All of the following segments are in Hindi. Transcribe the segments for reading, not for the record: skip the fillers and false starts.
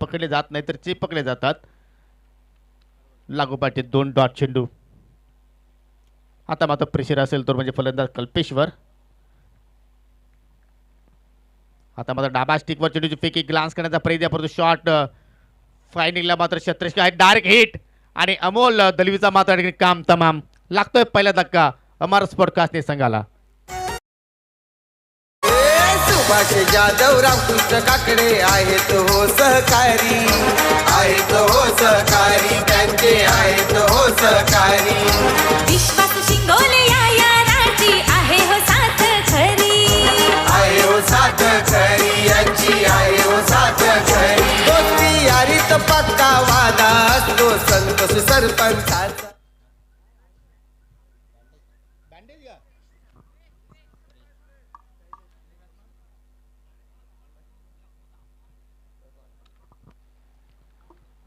पकडले जात नाही तर चिपकले जातात. लागोपाठी 2 डॉट चेंडू. आता मात्र प्रेशर असेल तर म्हणजे फलंदाज कल्पेश्वर. आता मात्र डाबा स्टिकवर चेंडूची फेकी ग्लान्स करण्याचा प्रयत्न परंतु शॉट फायनिंगला मात्र क्षेत्ररक्षक आहे. डायरेक्ट हिट आणि अमोल दलवीचा मात्र काम तमाम. लागतोय पहिला धक्का अमर स्पोर्ट कासने संघाला. सुभाष जाधव रामकृष्ण काकडे आहेत हो सहकारी, आहेत हो सहकारी, त्यांचे आहेत हो सहकारी. विश्वास शिंगोले या राजी आहे हो साथ खरी, आहे हो साथ खरी, यांची आहे हो साथ खरी. दोस्ती यारीत पक्का वादा असतो संतोष सरपंचाचा.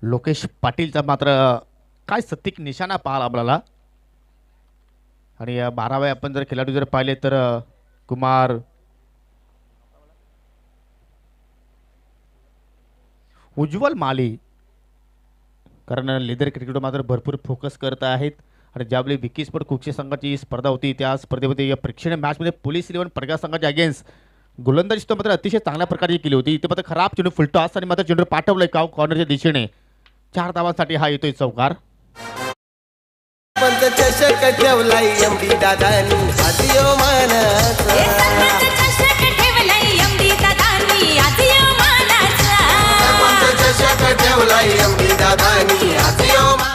लोकेश पाटीलचा मात्र काय सत्तिक निशाणा पाहायला आपल्याला. आणि 12व्या आपण जर खेळाडू जर पाहिले तर कुमार उज्ज्वल माली, कारण लेदर क्रिकेट मात्र भरपूर फोकस करत आहेत. आणि ज्यावेळी विकी स्पोर्ट कुक्षी संघाची स्पर्धा होती त्या स्पर्धेमध्ये या प्रेक्षणीय मॅचमध्ये पोलीस 11 पडगा संघाच्या अगेन्स्ट गोलंदाजी तो मात्र अतिशय चांगल्या प्रकारे केली होती. इथे मात्र खराब चेंडू फुलटॉस आणि मात्र चेंडू पाठवलंय काव कॉर्नरच्या दिशेने. 4 धावांसाठी हा येतोय चौकार. पंच चषक ठेवलाय एमडी दादानी आदियो मानाचा. हे सरपंच चषक ठेवलाय एमडी दादानी आदियो मानाचा. पंच चषक ठेवलाय एमडी दादानी आदियो मानाचा.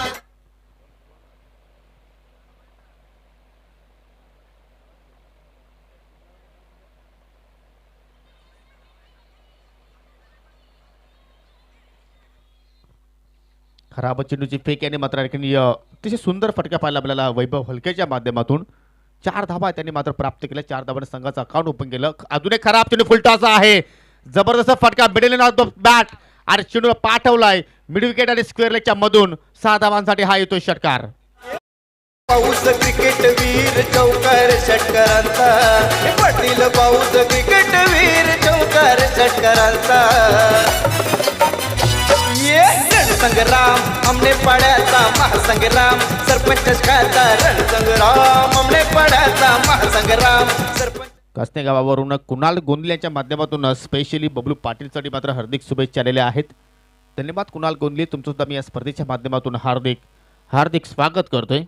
खराब चेंडूची फेक याने मात्र अतिशय सुंदर फटका पाहिला आपल्याला वैभव हलकेच्या माध्यमातून. 4 धावा त्यांनी मात्र प्राप्त केल्या. 4 धावाने संघाचं अकाउंट ओपन केलं. अजून एक खराब चेंडू फुलटॉस आहे. जबरदस्त फटका मिडल ऑफ द बॅट आणि चेंडू पाठवलाय मिड विकेट आणि स्क्वेअर लेगच्या मधून. 6 धावांसाठी हा येतोय षटकार. पाऊस क्रिकेट वीर चौकार षटकारांचा, पाटील पाऊस क्रिकेट वीर चौकार षटकारांचा. ये रणसंग्राम हमने पडायचा महासंग्राम, सरपंच खेळाचा रणसंग्राम हमने पडायचा महासंग्राम. सरपंच कासने गावावरून कुणाल गोंदले यांच्या माध्यमातून स्पेशली बबलू पाटीलसाठी मात्र हार्दिक शुभेच्छा आलेल्या आहेत. धन्यवाद कुणाल गोंदले, तुमचं सुद्धा मी या स्पर्धेच्या माध्यमातून हार्दिक हार्दिक स्वागत करतोय.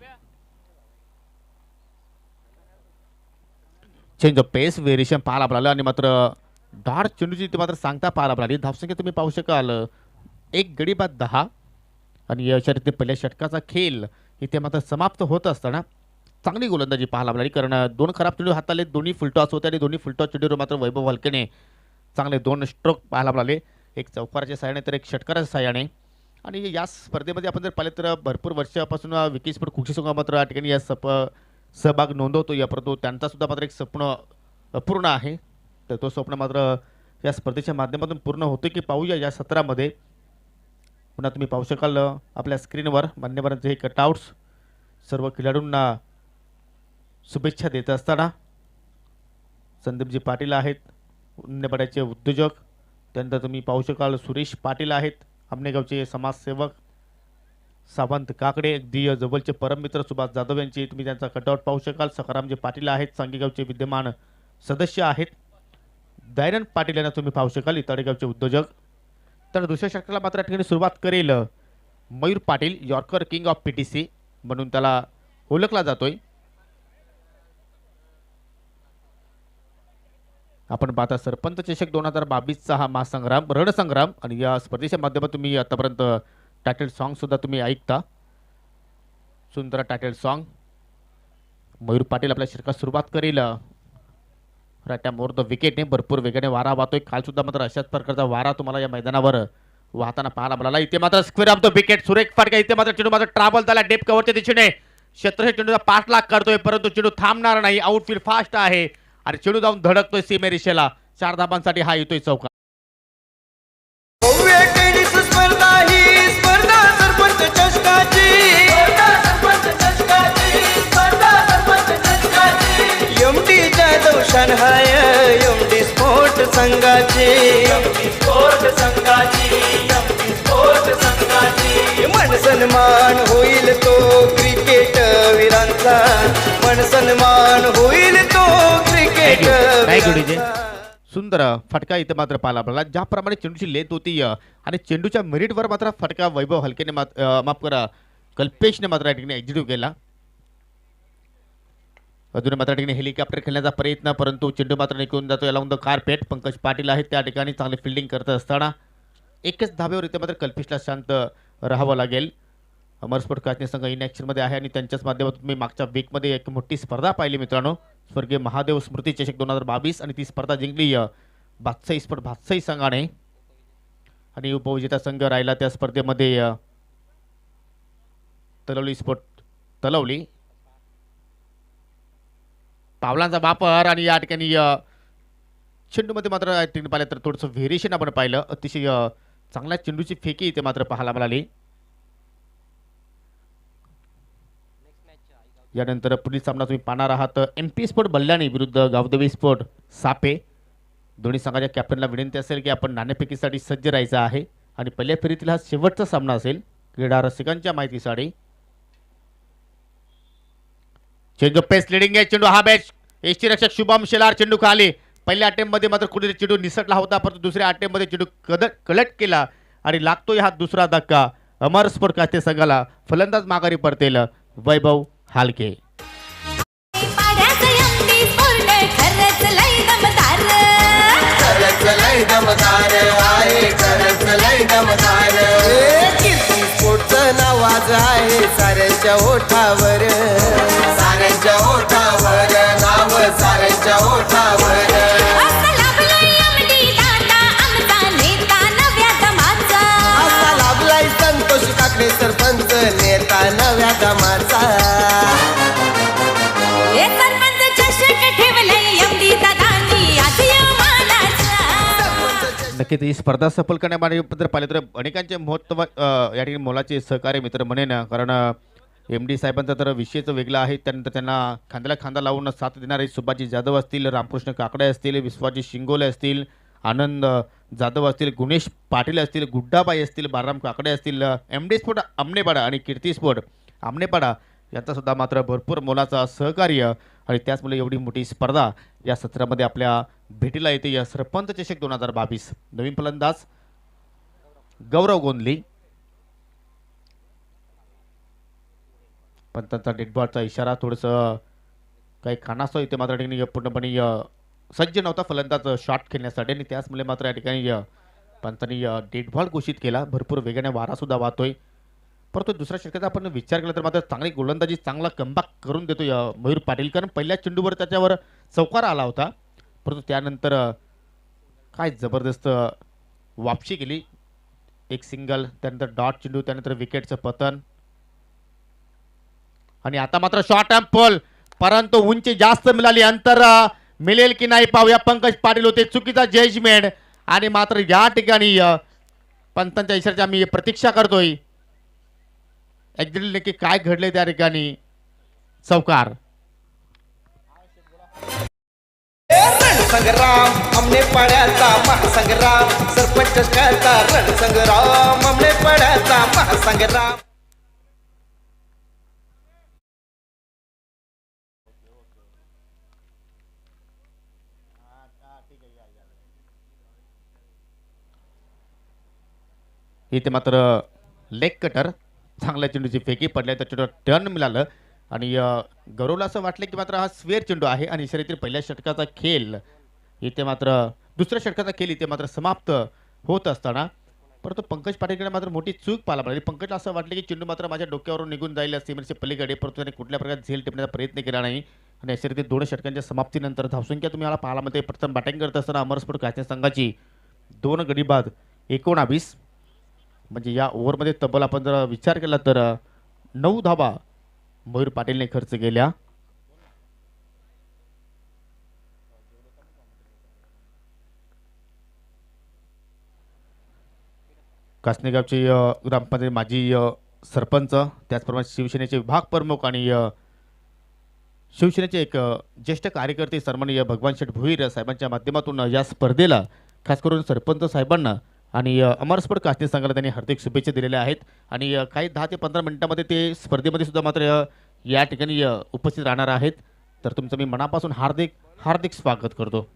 चेंज ऑफ पेस व्हेरिएशन पाहायला आपल्याला आणि मात्र डार्ट चेंडूची ते मात्र सांगता पाहायला आपल्याला. धावसंख्या तुम्ही पाहू शकाल 1 गडी बाद 10. आणि अशा रीतीने पहिल्या षटकाचा खेळ इथे मात्र समाप्त होत असताना चांगली गोलंदाजी पाहायला आपल्याला, कारण 2 खराब चेंडू हाताले, दोन्ही फुलटॉस होते आणि दोन्ही फुलटॉस चेंडूवर मात्र वैभव हलकेने चांगले 2 स्ट्रोक पाहायला आपल्याला, एक चौकाराच्या सहाय्याने तर एक षटकाराच्या सहाय्याने. आणि या स्पर्धेमध्ये आपण जर पाहिलं तर भरपूर वर्षापासून विकी स्पोर्ट कुक्षी संघ मात्र या ठिकाणी या सहभाग नोंदवतो या, परंतु त्यांचा सुद्धा मात्र एक स्वप्न अपूर्ण आहे. तर तो स्वप्न मात्र या स्पर्धेच्या माध्यमातून पूर्ण होतो की पाहूया या सत्रामध्ये. पुन्हा तुम्ही पाहू शकाल आपल्या स्क्रीनवर मान्यवरांचे हे कटआउट्स सर्व खेळाडूंना शुभेच्छा देत असताना संदीपजी पाटील आहेत उन्नेपड्याचे उद्योजक. त्यानंतर तुम्ही पाहू शकाल सुरेश पाटील आहेत आमनेगावचे समाजसेवक. सावंत काकडे अगदी जवळचे परममित्र सुभाष जाधव यांची तुम्ही त्यांचा कटआउट पाहू शकाल. सखारामजी पाटील आहेत सांगेगावचे विद्यमान सदस्य आहेत. दयानंद पाटील यांना तुम्ही पाहू शकाल इताडेगावचे उद्योजक. तर दुसऱ्या षटकाला मात्र या ठिकाणी सुरुवात करेल Mayur Patil, yorker king of PTC म्हणून त्याला ओळखला जातोय. आपण पाहता सरपंच चषक 2022चा हा महासंग्राम रणसंग्राम. आणि या स्पर्धेच्या माध्यमातून तुम्ही आतापर्यंत टायटल सॉन्ग सुद्धा तुम्ही ऐकता. सुंदर टायटल सॉन्ग. मयूर पाटील आपल्या षटकात सुरुवात करेल. राट्या मोर द विकेटने भरपूर वेगाने वारा वाहतोय. काल सुद्धा मात्र अशाच प्रकारचा वारा तुम्हाला या मैदानावर वाहताना पाहायला मिळाला. इथे मात्र स्क्वेअर ऑफ द विकेट सुरेख फटका. इथे मात्र चेंडू मात्र ट्रॅव्हल झाला डेप कव्हरच्या दिशेने. क्षेत्ररक्षक चेंडूचा पाठलाग करतोय परंतु चेंडू थांबणार नाही. आउटफील्ड फास्ट आहे आणि चेंडू जाऊन धडकतोय सीमेरेषेला. 4 धाबांसाठी हा येतोय चौकार. भव्य टेनिस स्पर्धा ही स्पर्धा सरपंच चषकाची, एमडी जाधव शानहाय एमडी स्पोर्ट संघाची, सन्मान होईल तो क्रिकेट वीरांचा, मन सन्मान होईल तो क्रिकेट Thank you, DJ. वीरांचा. सुंदर फटका इथे मात्र पाहायला आपल्याला ज्याप्रमाणे चेंडूची लेंथ होती आणि चेंडूच्या मेरिटवर मात्र फटका वैभव हलकेने माफ करा कल्पेशने मात्र या ठिकाणी एक्झिक्यूट केला. अजून मात्र ठिकाणी हेलिकॉप्टर खेळण्याचा प्रयत्न, परंतु चेंडू मात्र निघून जातो याला उंद कारपेट. पंकज पाटील आहेत त्या ठिकाणी चांगली फिल्डिंग करत असताना एकच धाब्यावर इथे मात्र कल्पेशला शांत राहावं लागेल. अमर स्पोर्ट काचने संघ इन ॲक्शनमध्ये आहे आणि त्यांच्याच माध्यमातून तुम्ही मागच्या वीकमध्ये एक मोठी स्पर्धा पाहिली मित्रांनो, स्वर्गीय महादेव स्मृती चषक 2022 आणि ती स्पर्धा जिंकली बादशाही स्पोर्ट बादशाही संघाने आणि उपविजेता संघ राहिला त्या स्पर्धेमध्ये तलवली स्पोर्ट तलवली. पावलांचा वापर आणि या ठिकाणी चेंडूमध्ये मात्र या ठिकाणी पाहिलं तर थोडंसं व्हेरिएशन आपण पाहिलं. अतिशय चांगल्या चेंडूची फेकी इथे मात्र पाहायला मिळाली. यानंतर पुढील सामना तुम्ही पाहणार आहात MP स्पोर्ट बल्लाणी विरुद्ध गावदेवी स्पोर्ट सापे. दोन्ही संघाच्या कॅप्टनला विनंती असेल की आपण नाणेफेकीसाठी सज्ज राहायचं आहे आणि पहिल्या फेरीतील हा शेवटचा सामना असेल. क्रीडा रसिकांच्या माहितीसाठी चेंडू पेस लिडिंग आहे. चेंडू हा बॅच एसटी रक्षक शुभम शेलार चेंडू खाली. पहिल्या अटेम्प्टमध्ये मात्र कुठेतरी चेंडू निसटला होता, परंतु दुसऱ्या अटेम्प्टमध्ये चेंडू कलेक्ट केला आणि लागतोय हा दुसरा धक्का अमर स्पोर्ट कास्ते संघाला. फलंदाज माघारी परतेल वैभव हालके. पाड्याचं यंगी स्फोट खरंच लय दमदार. खरंच लय दमदार आहे, खरंच लय दमदार. कीर्ती स्पोर्टचं नाव आज आहे साऱ्यांच्या ओठावर, साऱ्यांच्या ओठावर नाव, साऱ्यांच्या ओठावर. असा लाभलाय अमली दादा आमचा नेता नव्या दमाचा. असा लाभलाय संतोष काकडे सरपंच नेता नव्या दमाचा. हे सरपंच चषक ठेवलंय अमली दादांनी आज मानाचा. नक्कीच ही स्पर्धा सफल करण्याबद्दल पाहिलं तर अनेकांचे महत्व या ठिकाणी मोलाचे सहकार्य मित्र म्हणेन, कारण MD साहेबांचा तर विषयच वेगळा आहे. त्यानंतर त्यांना खांद्याला खांदा लावून साथ देणारे सुभाजी जाधव असतील, रामकृष्ण काकडे असतील, विश्वाजी शिंगोले असतील, आनंद जाधव असतील, गुणेश पाटील असतील, गुड्डाबाई असतील, बालराम काकडे असतील, MD स्पोर्ट आमनेपाडा आणि कीर्ती स्पोर्ट आमनेपाडा यांचा सुद्धा मात्र भरपूर मोलाचा सहकार्य आणि त्याचमुळे एवढी मोठी स्पर्धा या सत्रामध्ये आपल्या भेटीला येते. या सरपंच चषक 2022 नवीन फलंदाज गौरव गोंधली. पण त्यांचा डेडबॉलचा इशारा थोडंसं काही खानासो इथे मात्र ठिकाणी पूर्णपणे सज्ज नव्हता फलंदाज शॉट खेळण्यासाठी आणि त्याचमुळे मात्र या ठिकाणी पंतांनी डेडबॉल घोषित केला. भरपूर वेगाने वारासुद्धा वाहतोय, परंतु दुसऱ्या षटकाचा आपण विचार केला तर मात्र चांगली गोलंदाजी चांगला कमबॅक करून देतो मयूर पाटील, कारण पहिल्या चेंडूवर त्याच्यावर चौकार आला होता, परंतु त्यानंतर काय जबरदस्त वापशी केली. एक सिंगल, त्यानंतर डॉट चेंडू, त्यानंतर विकेटचं पतन आणि आता मात्र शॉर्ट अँड पोल, परंतु उंची जास्त मिळाली. अंतर मिळेल की नाही पाहूया. पंकज पाटील होते, चुकीचा जजमेंट आणि मात्र या ठिकाणी पंतांच्या इशाऱ्याची आम्ही प्रतीक्षा करतोय. ऍक्च्युअली नक्की काय घडले त्या ठिकाणी. चौकार. रणसंग्राम आमने पाड्याचा महासंग्राम, सरपंच चषकाचा रणसंग्राम आमने पाड्याचा महासंग्राम. इथे मात्र लेग कटर चांगल्या चेंडूची फेकी पडल्या, तर चेंडू टर्न मिळालं आणि गौरवला असं वाटलं की मात्र हा स्वेअर चेंडू आहे आणि शर्यतीतील पहिल्या षटकाचा खेळ इथे मात्र दुसऱ्या षटकाचा खेळ इथे मात्र समाप्त होत असताना परंतु पंकज पाटीलकडे मात्र मोठी चूक पाहायला मिळाली. पंकजला असं वाटलं की चेंडू मात्र माझ्या डोक्यावरून निघून जाईल सीमेच्या पलीकडे, परंतु त्याने कुठल्या प्रकारे झेल टिपण्याचा प्रयत्न केला नाही आणि शर्यतीत 2 षटकांच्या समाप्तीनंतर धावसंख्या तुम्ही मला पाहायला मध्ये प्रथम बॅटिंग करत असताना अमर स्पोर्ट कास्ते संघाची 2 गडी बाद 19, म्हणजे या ओव्हरमध्ये तब्बल आपण जर विचार केला तर 9 धावा मयूर पाटीलने खर्च केल्या. कासनेगावचे ग्रामपंचायत माजी सरपंच, त्याचप्रमाणे शिवसेनेचे विभाग प्रमुख आणि शिवसेनेचे एक ज्येष्ठ कार्यकर्ते सन्माननीय भगवान शेठ भोईर साहेबांच्या माध्यमातून या स्पर्धेला खास करून सरपंच साहेबांना आणि अमर स्पोर्ट कास्टिंग संघाला त्यांनी हार्दिक शुभेच्छा दिलेल्या आहेत आणि काही 10 ते 15 मिनिटांमध्ये ते स्पर्धेमध्ये सुद्धा मात्र या ठिकाणी उपस्थित राहणार आहेत. तर तुमचं मी मनापासून हार्दिक हार्दिक स्वागत करतो.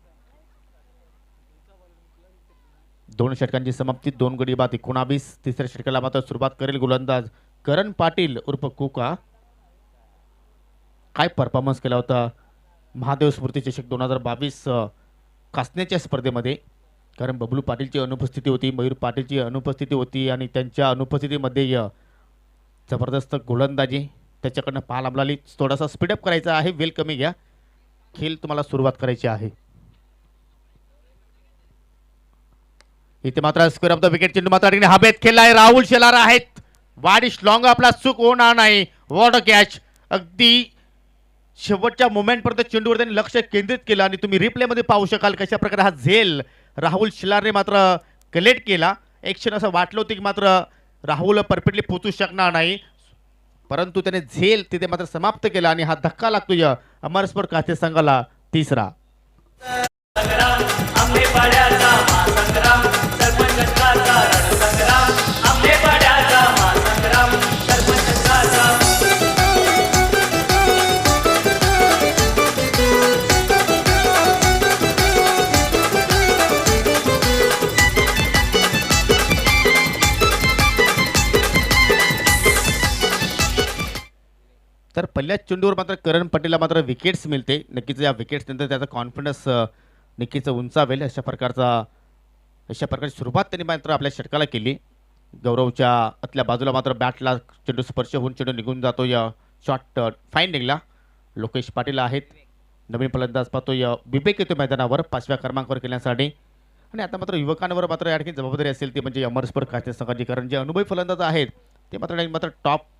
2 षटकांची समाप्ती 2 गडी बाद 19. तिसऱ्या षटकाला मात्र सुरुवात करेल गोलंदाज करण पाटील उर्फ कुका. काय परफॉर्मन्स केला होता महादेव स्फूर्ती चषक 2022 कासण्याच्या स्पर्धेमध्ये. कारण बबलू पाटीलची अनुपस्थिती होती, मयूर पाटीलची अनुपस्थिती होती आणि त्यांच्या अनुपस्थितीमध्ये जबरदस्त गोलंदाजी त्याच्याकडनं पाहायला मिळाली. थोडासा स्पीडअप करायचा आहे, वेल कमी घ्या, खेळ तुम्हाला सुरुवात करायची आहे. इथे मात्र स्क्वेअर ऑफ द विकेट चेंडू मात्र हवेत खेळला आहे. राहुल शेलार आहेत, वाडी स्लॉंग आपला चूक होणार नाही. What a catch. अगदी शेवटच्या मोमेंटपर्यंत चेंडूवर त्यांनी लक्ष केंद्रित केलं आणि तुम्ही रिप्लेमध्ये पाहू शकाल कशा प्रकारे हा झेल राहुल शिलारने मात्र कलेक्ट केला. एक क्षण असं वाटलं होतं की मात्र राहुल परफेक्टली पोचू शकणार नाही, परंतु त्याने झेल तिथे मात्र समाप्त केला आणि हा धक्का लागतोय अमर स्पोर्ट कास्टिंग संघाला तिसरा. तर पहिल्याच चेंडूवर मात्र करण पटेलला मात्र विकेट्स मिळते. नक्कीच या विकेट्स नंतर त्याचा कॉन्फिडन्स नक्कीच उंचावेल. अशा प्रकारची सुरुवात त्यांनी मात्र आपल्या षटकाला केली. गौरवच्या आतल्या बाजूला मात्र बॅटला चेंडू स्पर्श होऊन चेंडू निघून जातो या शॉट फाइंडिंगला. लोकेश पाटील आहेत, नवीन फलंदाज पाहतोय विवेक येतो मैदानावर 5व्या क्रमांकावर केल्यासाठी. आणि आता मात्र युवकांवर मात्र या ठिकाणी जबाबदारी असेल ती म्हणजे अमर स्पोर्ट कास्टिंग संघाची. कारण जे अनुभवी फलंदाज आहेत ते मात्र टॉप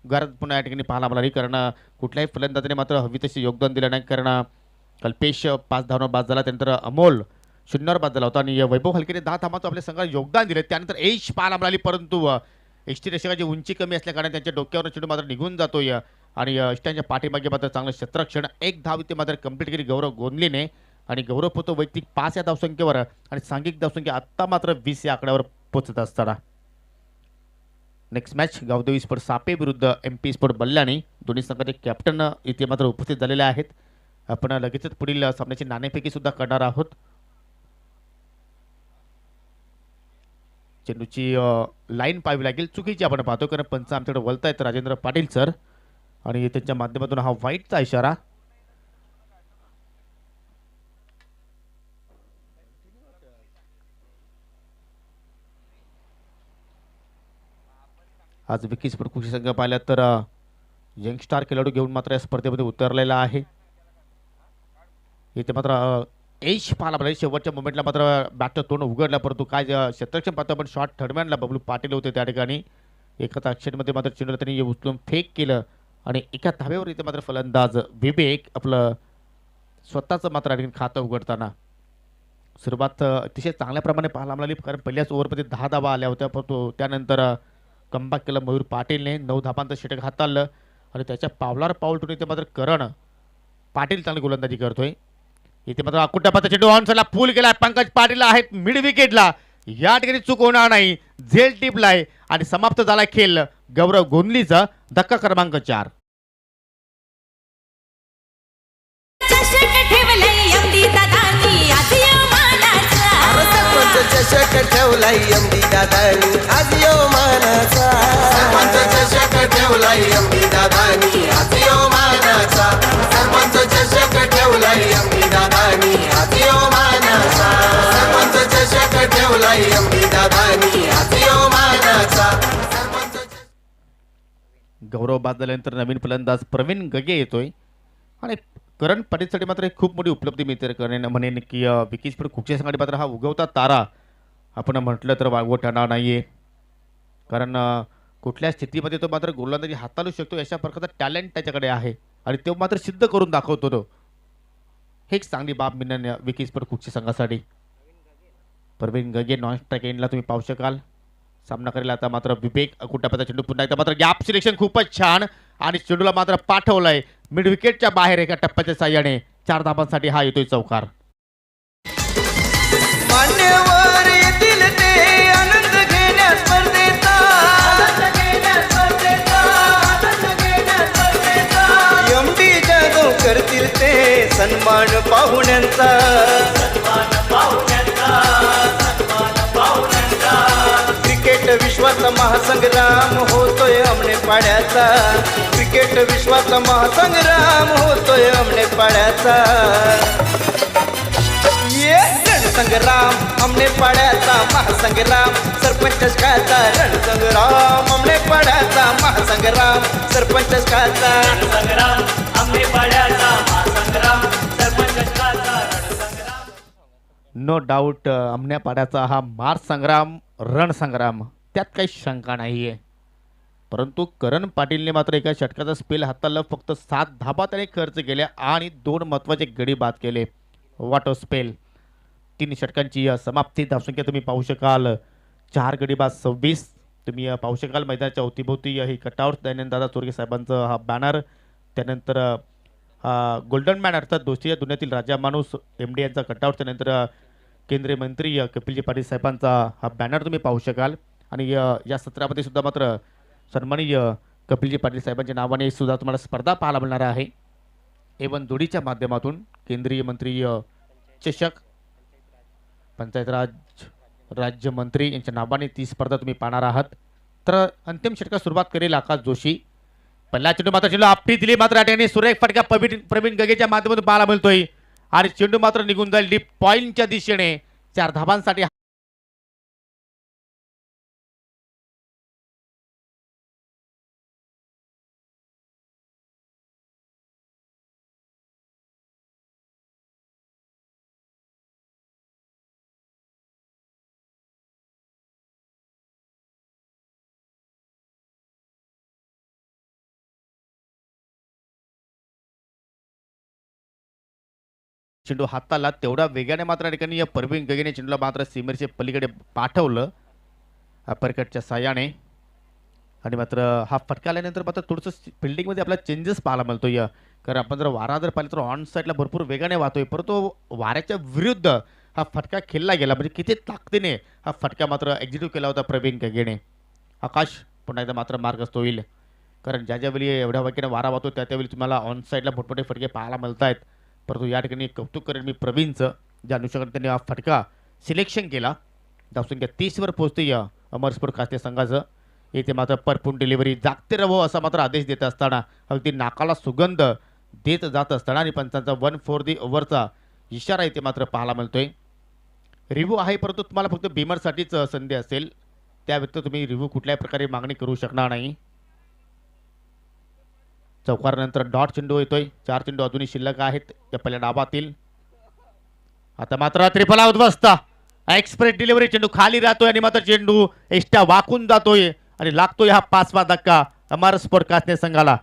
गरज पुन्हा या ठिकाणी पाहायला मिळाली. कारण कुठल्याही फलंदाजाने मात्र हवी तशी योगदान दिलं नाही. कारण कल्पेश 5 धावांवर बाद झाला, त्यानंतर अमोल 0वर बाद झाला होता आणि वैभव हलकेने 10 धावांचं आपल्या संघाला योगदान दिले. त्यानंतर एश पाहायला मिळाली, परंतु एसटी रक्षकाची उंची कमी असल्या कारण त्यांच्या डोक्यावर चेंडू मात्र निघून जातोय आणि एसट्यांच्या पाठीमागे मात्र चांगलं क्षेत्ररक्षण. 1 धाव इथे मात्र कंप्लीट केली गौरव गोंदलीने आणि गौरव पोहतो वैयक्तिक 5 या धावसंख्येवर आणि सांघिक धावसंख्या आत्ता मात्र 20 या आकड्यावर पोहोचत असताना. नेक्स्ट मॅच गावदेवी स्पोर्ट सापे विरुद्ध MP स्पोर्ट बल्लाणी. दोन्ही संघाचे कॅप्टन इथे मात्र उपस्थित झालेले आहेत. आपण लगेचच पुढील सामन्याची नाणेफेकी सुद्धा करणार आहोत. चेंडूची लाईन पाहावी लागेल, चुकीची आपण पाहतो कारण पंच आमच्याकडे वळत आहेत राजेंद्र पाटील सर आणि त्यांच्या माध्यमातून हा वाईटचा इशारा. आज विकी स्पोर्ट कृषी संघ पाहिला तर यंगस्टार खेळाडू घेऊन मात्र या स्पर्धेमध्ये उतरलेला आहे. इथे मात्र एश पाहायला पाहिजे, शेवटच्या मोमेंटला मात्र बॅटचं तोंड उघडलं, परंतु काय क्षेत्ररक्षण पाहतो आपण शॉट थर्डमॅनला बबलू पाटील होते त्या ठिकाणी. एका अक्षरमध्ये मात्र चेंडूला त्यांनी उचलून फेक केलं आणि एका धाब्यावर इथे मात्र फलंदाज विवेक आपलं स्वतःचं मात्र खातं उघडताना. सुरुवात अतिशय चांगल्या प्रमाणे पाहायला मिळाली कारण पहिल्याच ओव्हरमध्ये 10 धावा आल्या होत्या, परंतु त्यानंतर कमबॅक केलं मयूर पाटीलने. 9 धावांचं षटक हाताळलं आणि त्याच्या पावलावर पाऊल ठेवून इथे मात्र करण पाटील चांगली गोलंदाजी करतोय. इथे मात्र अकुट्या पात्र चेंडू ऑनसाइडला पूल केला. पंकज पाटील आहेत मिड विकेटला, या ठिकाणी चूक होणार नाही. झेल टिपलाय आणि समाप्त झाला खेळ गौरव गोंदलीचा. धक्का क्रमांक 4. चषक ठेवलाय MD दादानी आज यो मानाचा. सरपंच चषक ठेवलाय MD दादानी आज यो मानाचा. सरपंच चषक ठेवलाय MD दादानी आज यो मानाचा. सरपंच चषक ठेवलाय MD दादानी आज यो मानाचा. गौरव बाद झाल्यानंतर नवीन फलंदाज प्रवीण गगे येतोय आणि करण पाटीलसाठी मात्र एक खूप मोठी उपलब्धी मिळते. कारण म्हणेन की विकी स्पोर्ट कुकच्या संघाने मात्र हा उगवता तारा आपण म्हटलं तर वागवत ठरणार नाही आहे. कारण कुठल्या स्थितीमध्ये तो मात्र गोलंदाजी हाताळू शकतो, अशा प्रकारचा टॅलेंट त्याच्याकडे आहे आणि तो मात्र सिद्ध करून दाखवतो. तो हे एक चांगली बाब मिळणं विकी स्पोर्ट कुकच्या संघासाठी. प्रवीण गगे नॉन स्ट्राईक एंडला तुम्ही पाहू शकाल. सामना करेल आता मात्र विवेक कुटापाचा चेंडू पुन्हा एकदा मात्र गॅप सिलेक्शन खूपच छान आणि चेंडूला मात्र पाठवलाय मिड विकेटच्या बाहेर एका टप्प्याच्या साह्याने. 4 धावांसाठी हा येतोय चौकार. मान्यवर येतील ते पाहुण्यांचा क्रिकेट विश्वाचा महासंग्राम होतोय अमने पाड्याचा क्रिकेट विश्वाचा महासंग्राम होतोय अमने पाड्याचा ये रणसंग्राम अमने पाड्याचा महासंग्राम सरपंच काचा रणसंग्राम अमने पाड्याचा महासंग्राम सरपंच काचा संग्राम आमने पाड्याचा महासंग्राम सरपंच काचा रणसंग्राम. नो डाऊट अमन्या पाड्याचा हा मार संग्राम रणसंग्राम त्यात काही शंका नाही आहे. परंतु करण पाटीलने मात्र एका षटकाचा स्पेल हाताळला. फक्त 7 धाबा त्याने खर्च केल्या आणि 2 महत्त्वाचे गडी बाद केले. What a spell. 3 षटकांची समाप्ती. धावसंख्या तुम्ही पाहू शकाल 4 गडी बाद 26. तुम्ही पाहू शकाल मैदानाच्या अवतीभोवती ही कटआउट. त्यानंतर दादा चोरगे साहेबांचं हा बॅनर. त्यानंतर गोल्डन मॅन अर्थात दोस्तीच्या दुनियातील राजा माणूस MD यांचा कटआउट. त्यानंतर केंद्रीय मंत्री कपिलजी पाटील साहेबांचा हा बॅनर तुम्ही पाहू शकाल. आणि या सत्रामध्ये सुद्धा मात्र सन्माननीय कपिलजी पाटील साहेबांच्या नावाने सुद्धा तुम्हाला स्पर्धा पाहायला मिळणार आहे. A1 जोडीच्या माध्यमातून केंद्रीय मंत्री चषक पंचायत राज राज्यमंत्री यांच्या नावाने ती स्पर्धा तुम्ही पाहणार आहात. तर अंतिम षटकात सुरुवात करेल आकाश जोशी. पहिला चेंडू मात्र चेंडू आपली दिली मात्र त्याने सुरेख फटका प्रवीण गगेच्या माध्यमातून पाहायला मिळतोय आणि चेंडू मात्र निघून जाईल डीप पॉइंटच्या दिशेने. 4 धाबांसाठी चेंडू हाताला तेवढा वेगाने मात्र या ठिकाणी या प्रवीण गगेने चेंडूला मात्र सीमेच्या पलीकडे पाठवलं अपरकटच्या साह्याने. आणि मात्र हा फटका आल्यानंतर मात्र थोडंसं फिल्डिंगमध्ये आपला चेंजेस पाहायला मिळतो. कारण आपण जर वारा जर पाहिलं तर ऑन साईडला भरपूर वेगाने वाहतोय परंतु वाऱ्याच्या विरुद्ध हा फटका खेळला गेला. म्हणजे किती ताकदीने हा फटका मात्र एक्झिक्यूट केला होता प्रवीण गगेने. आकाश पुन्हा एकदा मात्र मार्गस्थ होईल. कारण ज्यावेळी एवढ्या वेगाने वारा वाहतो त्यावेळी तुम्हाला ऑन साईडला मोठमोठे फटके पाहायला मिळत आहेत. परंतु या ठिकाणी कौतुक करेन मी प्रवीणचं ज्या अनुषंगाने त्यांनी हा फटका सिलेक्शन केला. धावसंख्या 30वर पोहोचते या अमरस्फोट कास्ते संघाचं. येथे मात्र परपून डिलिव्हरी जागते रहो असा मात्र आदेश देत असताना अगदी नाकाला सुगंध देत जात असताना आणि पंचांचा 1 फॉर दी ओव्हरचा इशारा इथे मात्र पाहायला मिळतोय. रिव्ह्यू आहे परंतु तुम्हाला फक्त बीमरसाठीच संधी असेल. त्या व्यतिरिक्त तुम्ही रिव्ह्यू कुठल्याही प्रकारे मागणी करू शकणार नाही. चौकारानंतर डॉट चेंडू येतोय. 4 चेंडू अजूनही शिल्लक आहेत या पहिल्या डाबातील. आता मात्र त्रिफला उद्ध्वस्त एक्सप्रेस डिलिव्हरी. चेंडू खाली राहतोय आणि मात्र चेंडू एक्स्ट्रा वाकून जातोय आणि लागतोय हा 5वा धक्का अमर स्पोर्ट कास्ते संघाला.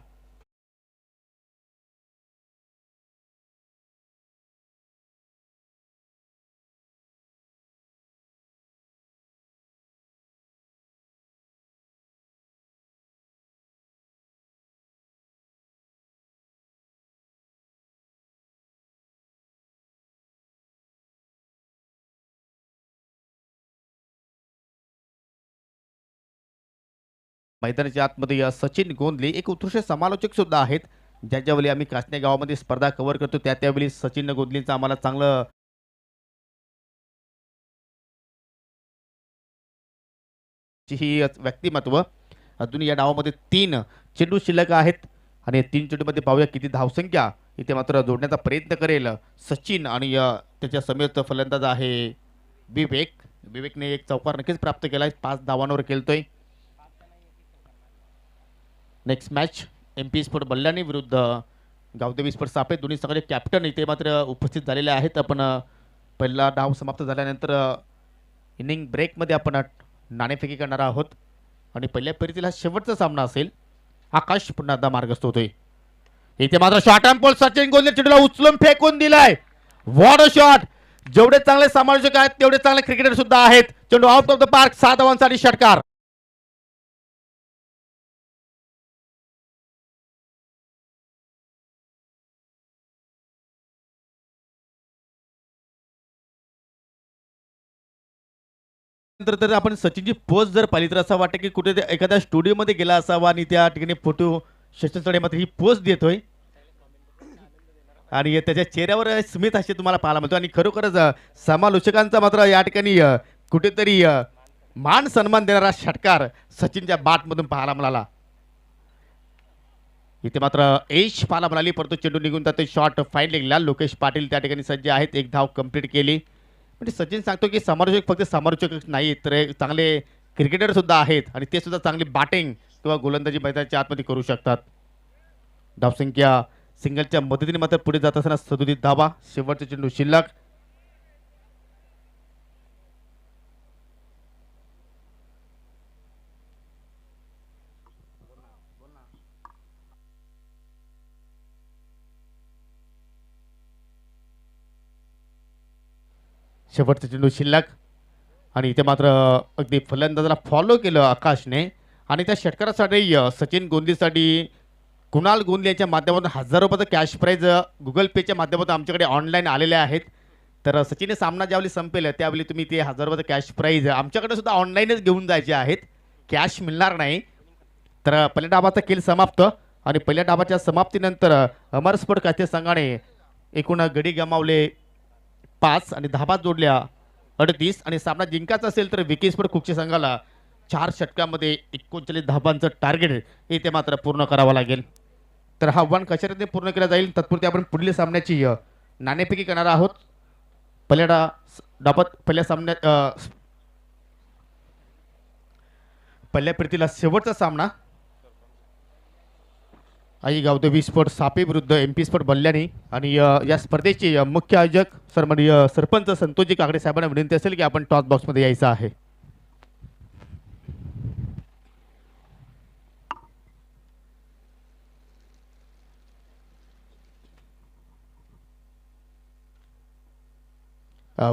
मैदानाच्या आतमध्ये या सचिन गोंदले एक उत्कृष्ट समालोचक सुद्धा आहेत. ज्यावेळी आम्ही कासने गावामध्ये स्पर्धा कव्हर करतो त्यावेळी सचिन गोंदलेंचं आम्हाला चांगलं ही व्यक्तिमत्व. अजून या डावामध्ये 3 चेंडू शिल्लक आहेत आणि 3 चेंडूमध्ये पाहूया किती धावसंख्या इथे मात्र जोडण्याचा प्रयत्न करेल सचिन. आणि त्याच्या समेत फलंदाज आहे विवेक. विवेकने एक चौकार नक्कीच प्राप्त केला आहे. 5 धावांवर खेळतोय. Next match MP sport Ballani विरुद्ध गावदेवी स्पोर्ट सापे. दोन्ही संघाचे कॅप्टन इथे मात्र उपस्थित झालेले आहेत. आपण पहिला डाव समाप्त झाल्यानंतर इनिंग ब्रेकमध्ये आपण नाणेफेकी करणार आहोत आणि पहिल्या फेरीतील हा शेवटचा सामना असेल. आकाश पुन्हा एकदा मार्गस्थ होतोय. इथे मात्र शॉर्ट अँड पोल सचिन गोंदले चेंडूला उचलून फेकून दिलाय. What a shot. जेवढे चांगले समालोचक आहेत तेवढे चांगले क्रिकेटर सुद्धा आहेत. चेंडू आउट ऑफ द पार्क. 7 धावांसाठी षटकार. तर आपण सचिनची पोस्ट जर पाहिली तर असं वाटतं की कुठे एखाद्या स्टुडिओमध्ये गेला असावा आणि त्या ठिकाणी फोटो सेशनकडे मात्र ही पोस्ट देतोय. आणि त्याच्या चेहऱ्यावर स्मित हास्य तुम्हाला पाहायला मिळतो आणि खरोखरच समालोचकांचा मात्र या ठिकाणी कुठेतरी मान सन्मान देणारा षटकार सचिनच्या बॅटमधून पाहायला मिळाला. इथे मात्र एश पाहायला मिळाली, परंतु चेंडू निघून जाते. शॉट फाईन लेगला लोकेश पाटील त्या ठिकाणी सज्ज आहेत. एक धाव कंप्लीट केली. म्हणजे सचिन सांगतो की समालोचक फक्त समालोचक नाही तर एक चांगले क्रिकेटर सुद्धा आहेत आणि ते सुद्धा चांगली बॅटिंग किंवा गोलंदाजी मैदानाच्या आतमध्ये करू शकतात. धावसंख्या सिंगलच्या मदतीने मात्र पुढे जात असताना 37 धावा. शेवटचा चेंडू शिल्लक. शेवटचा चेंडू शिल्लक आणि इथे मात्र अगदी फलंदाजाला फॉलो केलं आकाशने आणि त्या षटकारासाठी सचिन गोंदीसाठी कुणाल गोंदे यांच्या माध्यमातून 1000 रुपयाचं कॅश प्राईज गुगल पेच्या माध्यमातून आमच्याकडे ऑनलाईन आलेले आहेत. तर सचिनने सामना ज्यावेळी संपेल त्यावेळी तुम्ही ते 1000 रुपयाचं कॅश प्राईज आमच्याकडे सुद्धा ऑनलाईनच घेऊन जायचे आहेत. कॅश मिळणार नाही. तर पहिल्या डावाचा खेळ समाप्त आणि पहिल्या डावाच्या समाप्तीनंतर अमर स्पोर्ट खाते संघाने एकूण गडी गमावले 5 आणि धाबा जोडल्या 38 आणि सामना जिंकायचा असेल तर विकी स्पोर्ट कुकच्या संघाला 4 षटकामध्ये 39 धाबांचं टार्गेट हे ते मात्र पूर्ण करावं लागेल. तर हा वन कशा रीतीने पूर्ण केला जाईल तत्पुरती आपण पुढील सामन्याची नाणेफेकी करणार आहोत. पहिल्या सामन्यात पहिल्या फिरतीला शेवटचा सामना आई गावदेवी स्पोर्ट सापे विरुद्ध MP स्पोर्ट बल्ल्याणी आणि या स्पर्धेचे मुख्य आयोजक सन्माननीय सरपंच संतोषजी काकडे साहेबांना विनंती असेल की आपण टॉस बॉक्समध्ये यायचं आहे.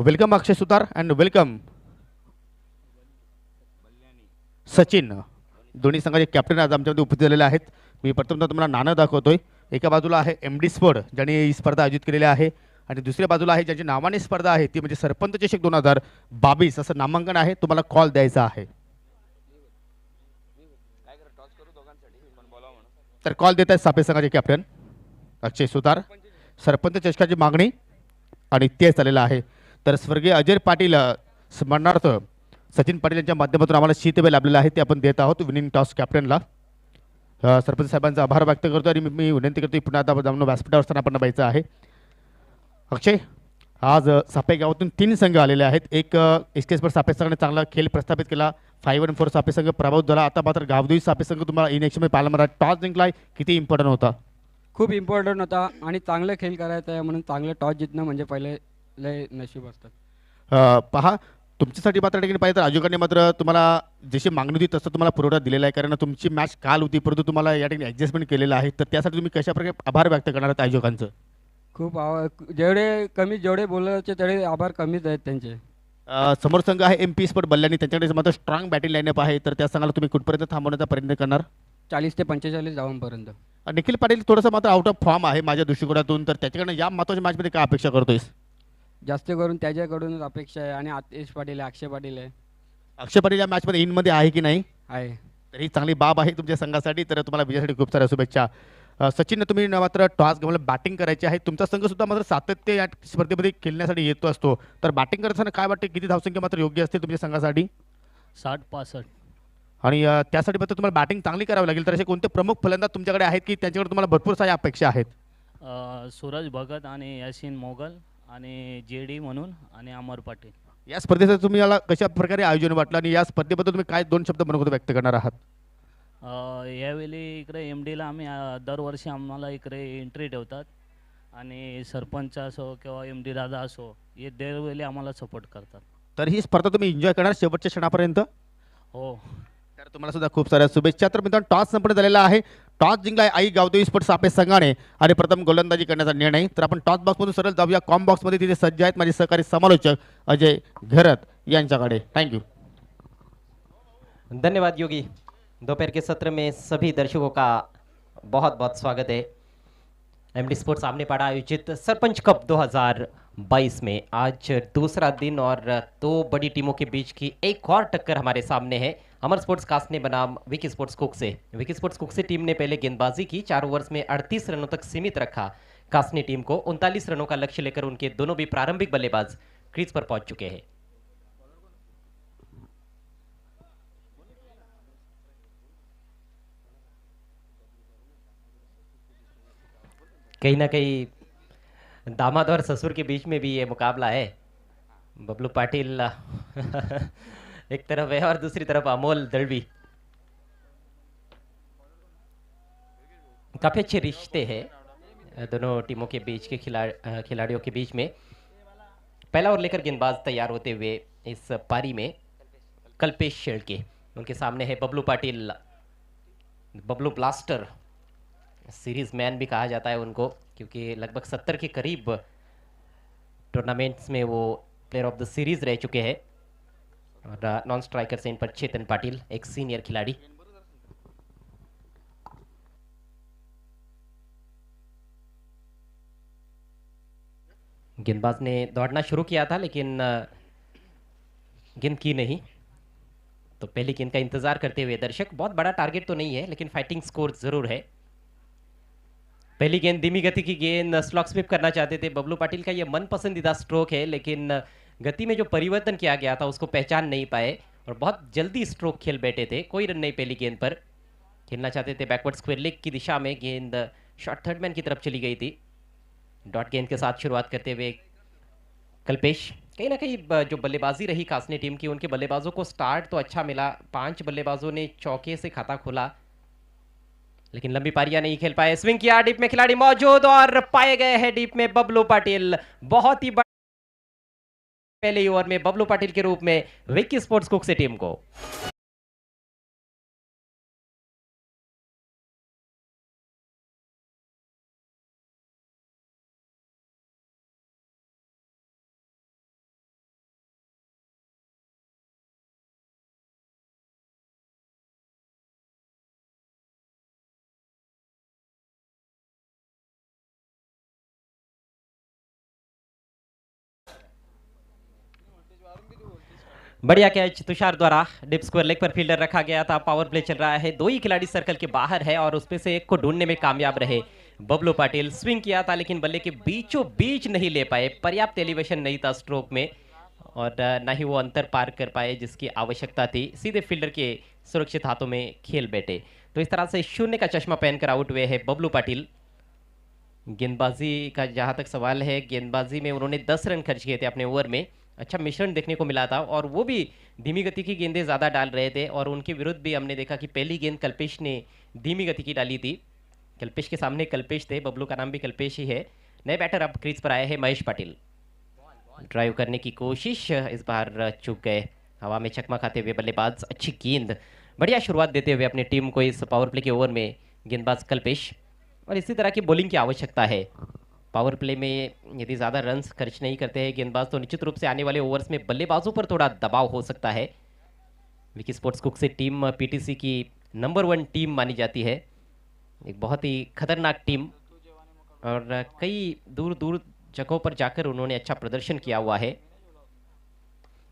Welcome Akshay Sutar and welcome Sachin. दोन्ही संघाचे कॅप्टन आज आमच्यामध्ये उपस्थित झालेले आहेत. मी प्रथमतः तुम्हाला नाणं दाखवतोय. एका बाजूला आहे MD स्पोर्ट ज्यांनी ही स्पर्धा आयोजित केलेली आहे आणि दुसऱ्या बाजूला आहे ज्यांची नावाने स्पर्धा आहे ती म्हणजे सरपंच चषक 2022 असं नामांकन आहे. तुम्हाला कॉल द्यायचा आहे. तर कॉल देत आहेत सापे संघाचे कॅप्टन अक्षय सुतार. सरपंच चषकाची मागणी आणि तेच झालेलं आहे. तर स्वर्गीय अजय पाटील स्मरणार्थ सचिन पाटील यांच्या माध्यमातून आम्हाला शीतबे लाभलेलं आहे ते आपण देत आहोत विनिंग टॉस कॅप्टनला. सरपंच साहेबांचा आभार व्यक्त करतो आणि मी विनंती करतो पुन्हा आता जाऊन व्यासपीठावर असताना आपण व्हायचं आहे. अक्षय, आज सापे गावातून 3 संघ आलेले आहेत. एक SK स्पोर्ट सापे संघाने चांगला खेळ प्रस्थापित केला. 5-4 सापे संघ प्रभावित झाला. आता मात्र गावदेवी सापे संघ तुम्हाला इन ॲक्शनमध्ये पाहायला मिळाला. टॉस जिंकलाय, किती इम्पॉर्टंट होता? खूप इम्पॉर्टंट होता आणि चांगलं खेळ करायचं आहे म्हणून चांगलं टॉस जिंकणं म्हणजे पहिले लय नशीब असतात. पहा तुमच्यासाठी मात्र ठिकाणी पाहिजे तर आयोजकांनी मात्र तुम्हाला जशी मागणी होती तसं तुम्हाला पुरवठा दिलेला आहे. कारण तुमची मॅच काल होती परंतु तुम्हाला या ठिकाणी ॲडजस्टमेंट केलेलं आहे. तर त्यासाठी तुम्ही कशाप्रकारे आभार व्यक्त करणार आहात आयोजकांचं? खूप जेवढे बोलायचे तेवढे आभार कमीच आहेत त्यांचे. समोर संघ आहे MP स्पोर्ट बल्ल्याणी. त्यांच्याकडे मात्र स्ट्रॉंग बॅटिंग लाईनअप आहे. तर त्या संघाला तुम्ही कुठपर्यंत थांबवण्याचा प्रयत्न करणार? 40 ते 45 धावांपर्यंत. निखिल पाटील थोडंसं मात्र आउट ऑफ फॉर्म आहे माझ्या दृष्टिकोनातून. तर त्याच्याकडनं या महत्त्वाच्या मॅचमध्ये काय अपेक्षा करतोयस? जास्त करून त्याच्याकडूनच अपेक्षा आहे आणि आतिश पाटील आहे, अक्षय पाटील आहे. अक्षय पाटील या मॅचमध्ये इनमध्ये आहे की नाही? आहे. तर ही चांगली बाब आहे तुमच्या संघासाठी. तर तुम्हाला विजयासाठी खूप साऱ्या शुभेच्छा. सचिन, तुम्ही मात्र टॉस गमावला, बॅटिंग करायची आहे. तुमचा संघ सुद्धा मात्र सातत्य या स्पर्धेमध्ये खेळण्यासाठी येतो असतो. तर बॅटिंग करताना काय वाटते किती धावसंख्या मात्र योग्य असते तुमच्या संघासाठी? 60-65. आणि त्यासाठी मात्र तुम्हाला बॅटिंग चांगली करावी लागेल. तर असे कोणते प्रमुख फलंदाज तुमच्याकडे आहेत की त्यांच्याकडे तुम्हाला भरपूर साऱ्या अपेक्षा आहेत? सूरज भगत आणि यासीन मोगल आणि JD म्हणून आणि अमर पाटील. या स्पर्धेचं तुम्हाला कशा प्रकारे आयोजन वाटलं आणि या स्पर्धेबद्दल तुम्ही काय 2 शब्द मनोगत व्यक्त करणार आहात? यावेळी इकडे MDला आम्ही दरवर्षी आम्हाला इकडे एंट्री ठेवतात आणि सरपंच असो किंवा MD दादा असो हे दरवेळी आम्हाला सपोर्ट करतात. तर ही स्पर्धा तुम्ही एन्जॉय करणार शेवटच्या क्षणापर्यंत? हो. तर तुम्हाला सुद्धा खूप साऱ्या शुभेच्छा. तर मित्रांनो टॉस संपन्न झालेला आहे. टॉस जिंकलाय आई गावदेवी स्पोर्ट सापे संघाने आणि प्रथम गोलंदाजी करण्याचा निर्णय. तर आपण टॉस बॉक्समधून सरळ जाऊया कॉम बॉक्समध्ये. तिथे सज्ज आहेत माझे सहकारी समालोचक अजय घरत यांच्याकडे. Thank you. धन्यवाद योगी. दोपहर के सत्र में सभी दर्शकों का बहुत बहुत स्वागत है. MD स्पोर्ट्स सामने पड़ा आयोजित सरपंच कप 2022 में आज दूसरा दिन और 2 बड़ी टीमों के बीच की एक और टक्कर हमारे सामने है. अमर स्पोर्ट्स कासने बनाम विकी स्पोर्ट्स कुक से. विकी स्पोर्ट्स कुक से टीम ने पहले गेंदबाजी की, 4 ओवर्स में 38 रनों तक सीमित रखा. कासनी टीम को 39 रनों का लक्ष्य लेकर उनके दोनों भी प्रारंभिक बल्लेबाज क्रीज पर पहुंच चुके हैं। कहीं ना कहीं दामाद और ससुर के बीच में भी ये मुकाबला है। बबलू पाटिल एक तरफ है और दूसरी तरफ अमोल दलवी। काफी अच्छे रिश्ते हैं दोनों टीमों के बीच के खिलाड़ियों के बीच में। पहला ओवर लेकर गेंदबाज तैयार होते हुए इस पारी में कल्पेश शेळके, उनके सामने है Bablu Patil, Bablu blaster, series man भी कहा जाता है उनको, क्योंकि लगभग 70 के करीब टूर्नामेंट्स में वो प्लेयर ऑफ द सीरीज रह चुके हैं। और नॉन स्ट्राइकर से इन पर चेतन पाटिल, एक सीनियर खिलाड़ी। गेंदबाज ने दौड़ना शुरू किया था लेकिन गेंद की नहीं, तो पहली गेंद का इंतजार करते हुए दर्शक। बहुत बड़ा टारगेट तो नहीं है लेकिन फाइटिंग स्कोर जरूर है। पहली गेंद धीमी गति की गेंद, स्लॉग स्वीप करना चाहते थे। बबलू पाटिल का ये मन पसंदीदा स्ट्रोक है लेकिन गति में जो परिवर्तन किया गया था उसको पहचान नहीं पाए और बहुत जल्दी स्ट्रोक खेल बैठे थे। कोई रन नहीं पहली गेंद पर। खेलना चाहते थे बैकवर्ड स्क्वायर लेग की दिशा में, गेंद शॉर्ट थर्ड मैन की तरफ चली गई थी। डॉट गेंद के साथ शुरुआत करते हुए कल्पेश। कहीं ना कहीं जो बल्लेबाजी रही कासनी टीम की, उनके बल्लेबाजों को स्टार्ट तो अच्छा मिला। 5 बल्लेबाजों ने चौके से खाता खोला लेकिन लंबी पारियां नहीं खेल पाए। स्विंग किया, डीप में खिलाड़ी मौजूद और पाए गए हैं डीप में बबलू पाटिल। बहुत ही पहले ओवर में बबलू पाटिल के रूप में विक्की स्पोर्ट्स कुक से टीम को। बढ़िया कैच तुषार द्वारा, डिप स्क्वायर लेग पर फील्डर रखा गया था। पावर प्ले चल रहा है, 2 ही खिलाड़ी सर्कल के बाहर है और उसमें से एक को ढूंढने में कामयाब रहे बबलू पाटिल। स्विंग किया था लेकिन बल्ले के बीचों बीच नहीं ले पाए, पर्याप्त एलिवेशन नहीं था स्ट्रोक में और ना ही वो अंतर पार कर पाए जिसकी आवश्यकता थी। सीधे फील्डर के सुरक्षित हाथों में खेल बैठे। तो इस तरह से 0 का चश्मा पहनकर आउट हुए हैं बबलू पाटिल। गेंदबाजी का जहां तक सवाल है, गेंदबाजी में उन्होंने 10 रन खर्च किए थे अपने ओवर में। अच्छा मिश्रण देखने को मिला था और वो भी धीमी गति की गेंदें ज़्यादा डाल रहे थे और उनके विरुद्ध भी हमने देखा कि पहली गेंद कल्पेश ने धीमी गति की डाली थी। कल्पेश के सामने कल्पेश थे, बबलू का नाम भी कल्पेश ही है। नए बैटर अब क्रीज पर आए हैं महेश पाटिल। ड्राइव करने की कोशिश, इस बार चूक गए। हवा में चकमा खाते हुए बल्लेबाज, अच्छी गेंद, बढ़िया शुरुआत देते हुए अपनी टीम को इस पावर प्ले के ओवर में गेंदबाज कल्पेश। और इसी तरह की बॉलिंग की आवश्यकता है। पावर प्ले में यदि ज़्यादा रन्स खर्च नहीं करते हैं गेंदबाज तो निश्चित रूप से आने वाले ओवर्स में बल्लेबाजों पर थोड़ा दबाव हो सकता है। विकी स्पोर्ट्स कुक से टीम पीटीसी की नंबर 1 टीम मानी जाती है, एक बहुत ही खतरनाक टीम और कई दूर दूर जगहों पर जाकर उन्होंने अच्छा प्रदर्शन किया हुआ है।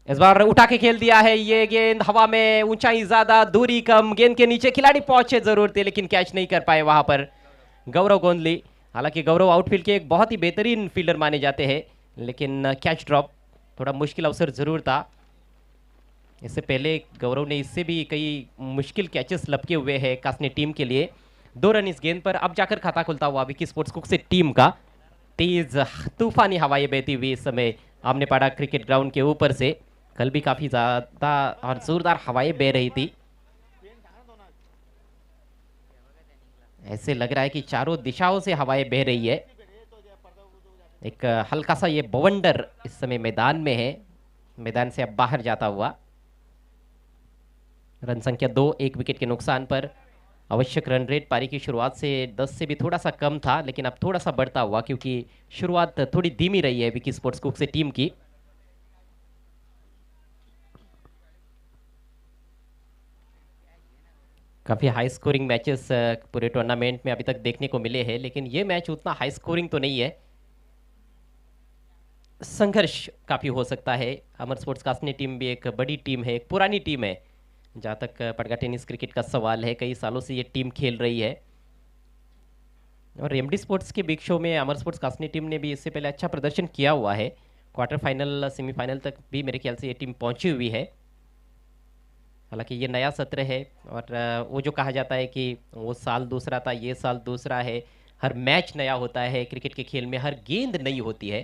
इस बार उठा के खेल दिया है ये गेंद, हवा में, ऊंचाई ज्यादा दूरी कम, गेंद के नीचे खिलाड़ी पहुंचे जरूर थे लेकिन कैच नहीं कर पाए वहां पर गौरव गोंदली। हालांकि गौरव आउटफील्ड के एक बहुत ही बेहतरीन फील्डर माने जाते हैं लेकिन कैच ड्रॉप, थोड़ा मुश्किल अवसर जरूर था। इससे पहले गौरव ने इससे भी कई मुश्किल कैचेस लपके हुए हैं कासनी टीम के लिए। 2 रन इस गेंद पर, अब जाकर खाता खुलता हुआ विकी स्पोर्ट्स कुक से टीम का। तेज तूफानी हवाएं बहती हुई इस समय आमनेपाड़ा क्रिकेट ग्राउंड के ऊपर से। कल भी काफी ज्यादा और जोरदार हवाएं बह रही थी। ऐसे लग रहा है कि चारों दिशाओं से हवाएं बह रही है। एक हल्का सा ये बवंडर इस समय मैदान में है, मैदान से अब बाहर जाता हुआ। रन संख्या 2, 1 विकेट के नुकसान पर। आवश्यक रन रेट पारी की शुरुआत से 10 से भी थोड़ा सा कम था लेकिन अब थोड़ा सा बढ़ता हुआ क्योंकि शुरुआत थोड़ी धीमी रही है विकी स्पोर्ट्स कुक से टीम की। काफ़ी हाई स्कोरिंग मैचेस पूरे टूर्नामेंट में अभी तक देखने को मिले हैं लेकिन ये मैच उतना हाई स्कोरिंग तो नहीं है। संघर्ष काफ़ी हो सकता है। अमर स्पोर्ट्स कासनी टीम भी एक बड़ी टीम है, एक पुरानी टीम है। जहाँ तक पटका टेनिस क्रिकेट का सवाल है, कई सालों से ये टीम खेल रही है। और एमडी स्पोर्ट्स के बिग शो में अमर स्पोर्ट्स कासनी टीम ने भी इससे पहले अच्छा प्रदर्शन किया हुआ है। क्वार्टर फाइनल सेमीफाइनल तक भी मेरे ख्याल से ये टीम पहुंची हुई है। हालांकि ये नया सत्र है और वो जो कहा जाता है कि वो साल दूसरा था, ये साल दूसरा है। हर मैच नया होता है क्रिकेट के खेल में, हर गेंद नई होती है।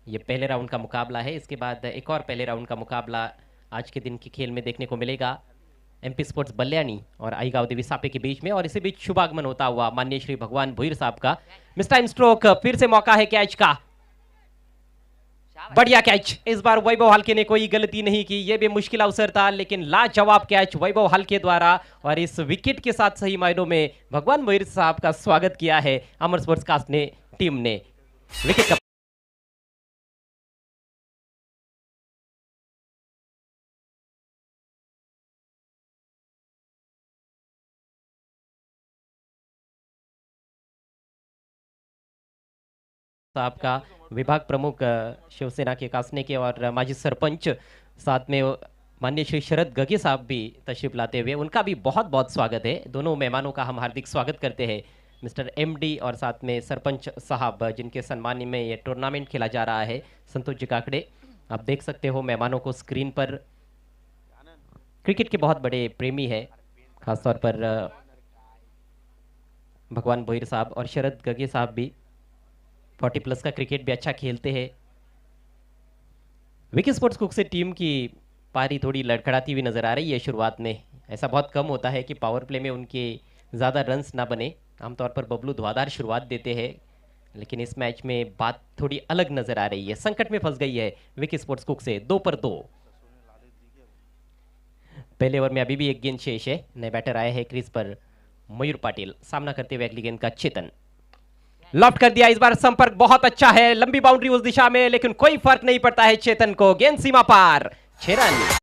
ये पहले राउंड का मुकाबला है, इसके बाद एक और पहले राउंड का मुकाबला आज के दिन के खेल में देखने को मिलेगा एमपी स्पोर्ट्स बल्याणी और आई गांव देवी सापे के बीच में। और इसी बीच शुभागमन होता हुआ माननीय श्री भगवान भुईर साहब का। मिस टाइम स्ट्रोक, फिर से मौका है कैच का। बढ़िया कैच, इस बार वैभव हल्के ने कोई गलती नहीं की। यह भी मुश्किल अवसर था लेकिन लाजवाब कैच वैभव हल्के द्वारा। और इस विकेट के साथ सही मायनों में भगवान भुईर साहब का स्वागत किया है अमर स्पोर्ट्स कास्ट ने टीम ने। विकेट का साहब का विभाग प्रमुख शिवसेना के कासने के और माजी सरपंच, साथ में माननीय श्री शरद गगे साहब भी तशरीफ लाते हुए, उनका भी बहुत बहुत स्वागत है। दोनों मेहमानों का हम हार्दिक स्वागत करते हैं। मिस्टर एमडी और साथ में सरपंच साहब जिनके सम्मान में ये टूर्नामेंट खेला जा रहा है, संतोष जी काकड़े। आप देख सकते हो मेहमानों को स्क्रीन पर। क्रिकेट के बहुत बड़े प्रेमी है, खासतौर पर भगवान भोईर साहब और शरद गगे साहब भी 40+ का क्रिकेट भी अच्छा खेलते हैं। विकी स्पोर्ट्स कुक से टीम की पारी थोड़ी लड़खड़ाती हुई नजर आ रही है शुरुआत में। ऐसा बहुत कम होता है कि पावर प्ले में उनके ज़्यादा रन्स ना बने। आमतौर पर बबलू धुआंधार शुरुआत देते हैं, लेकिन इस मैच में बात थोड़ी अलग नजर आ रही है। संकट में फंस गई है विकी स्पोर्ट्स कुक से 2 पर 2। पहले ओवर में अभी भी एक गेंद शेष है। नए बैटर आए हैं क्रीज पर मयूर पाटिल, सामना करते हुए अगली गेंद का चेतन। लॉफ्ट कर दिया, इस बार संपर्क बहुत अच्छा है, लंबी बाउंड्री उस दिशा में, लेकिन कोई फर्क नहीं पड़ता है चेतन को। गेंद सीमा पार, 6 रन।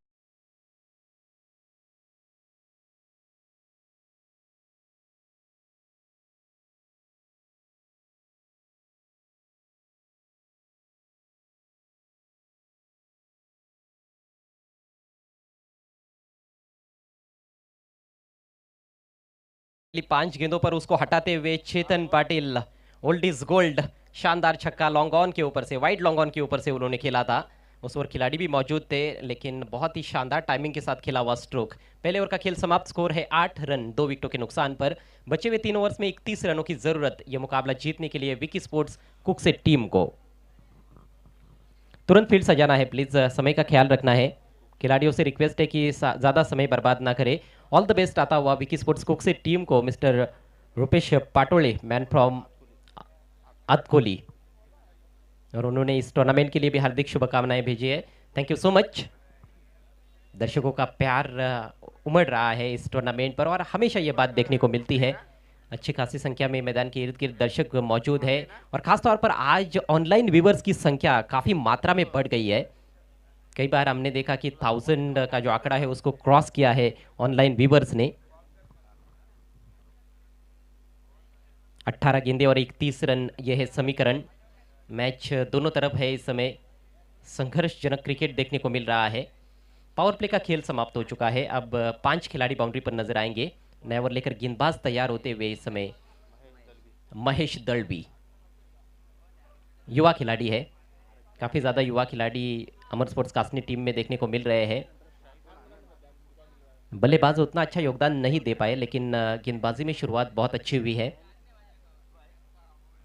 पहली 5 गेंदों पर उसको हटाते हुए चेतन पाटिल, ओल्ड इज गोल्ड, शानदार छक्का लॉन्ग ऑन के ऊपर से, वाइड लॉन्ग ऑन के ऊपर से उन्होंने खेला था। उस ओवर खिलाड़ी भी मौजूद थे, लेकिन बहुत ही शानदार टाइमिंग के साथ खेला हुआ स्ट्रोक। पहले ओवर का खेल समाप्त, स्कोर है 8 रन 2 विकेटों के नुकसान पर। बचे हुए 3 ओवर्स में 31 रनों की जरूरत यह मुकाबला जीतने के लिए विकी स्पोर्ट्स कुक से टीम को। तुरंत फील्ड सजाना है प्लीज, समय का ख्याल रखना है। खिलाड़ियों से रिक्वेस्ट है कि ज़्यादा समय बर्बाद ना करें। ऑल द बेस्ट आता हुआ विकी स्पोर्ट्स कुक से टीम को mister Rupesh Patole, man from Atkoli, और उन्होंने इस टूर्नामेंट के लिए भी हार्दिक शुभकामनाएं भेजी है। Thank you so much. दर्शकों का प्यार उमड़ रहा है इस टूर्नामेंट पर और हमेशा ये बात देखने को मिलती है। अच्छी खासी संख्या में मैदान के इर्द गिर्द दर्शक मौजूद है और खासतौर पर आज ऑनलाइन व्यूवर्स की संख्या काफ़ी मात्रा में बढ़ गई है। कई बार हमने देखा कि 1000 का जो आंकड़ा है उसको क्रॉस किया है ऑनलाइन व्यूवर्स ने। 18 गेंदें और 31 रन, यह है समीकरण। मैच दोनों तरफ है इस समय, संघर्षजनक क्रिकेट देखने को मिल रहा है। पावर प्ले का खेल समाप्त हो चुका है। अब 5 खिलाड़ी बाउंड्री पर नजर आएंगे। नया ओवर लेकर गेंदबाज तैयार होते हुए इस समय महेश दलवी, युवा खिलाड़ी है। काफ़ी ज़्यादा युवा खिलाड़ी अमर स्पोर्ट्स कासनी टीम में देखने को मिल रहे हैं। बल्लेबाज उतना अच्छा योगदान नहीं दे पाए, लेकिन गेंदबाजी में शुरुआत बहुत अच्छी हुई है।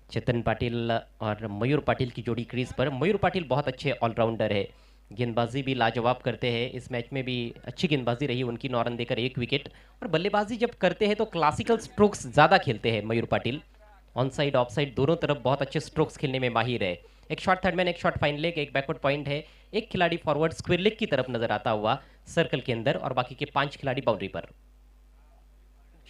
चेतन पाटिल और मयूर पाटिल की जोड़ी क्रीज पर। मयूर पाटिल बहुत अच्छे ऑलराउंडर है, गेंदबाजी भी लाजवाब करते हैं। इस मैच में भी अच्छी गेंदबाजी रही उनकी, 9 रन देकर 1 विकेट। और बल्लेबाजी जब करते हैं तो क्लासिकल स्ट्रोक्स ज़्यादा खेलते हैं Mayur Patil. On side off side दोनों तरफ बहुत अच्छे स्ट्रोक्स खेलने में माहिर है। एक शॉट थर्ड मैन, एक शॉट फाइन लेग, एक बैकवर्ड पॉइंट है। एक खिलाड़ी फॉरवर्ड स्क्वायर लेग की तरफ नजर आता हुआ सर्कल के अंदर, और बाकी के 5 खिलाड़ी बाउंड्री पर।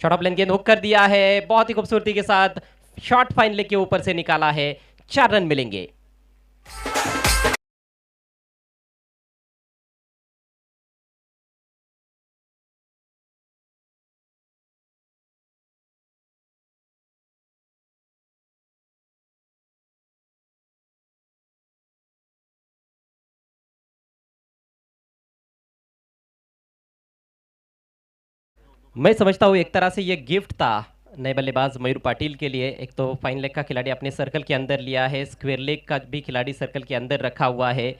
शॉट ऑफ लेन गेंद हुक कर दिया है बहुत ही खूबसूरती के साथ, शॉट फाइन लेग के ऊपर से निकाला है। 4 रन मिलेंगे। मैं समझता हूँ एक तरह से ये गिफ्ट था नए बल्लेबाज मयूर पाटिल के लिए। एक तो फाइन लेग का खिलाड़ी अपने सर्कल के अंदर लिया है, स्क्वायर लेग का भी खिलाड़ी सर्कल के अंदर रखा हुआ है।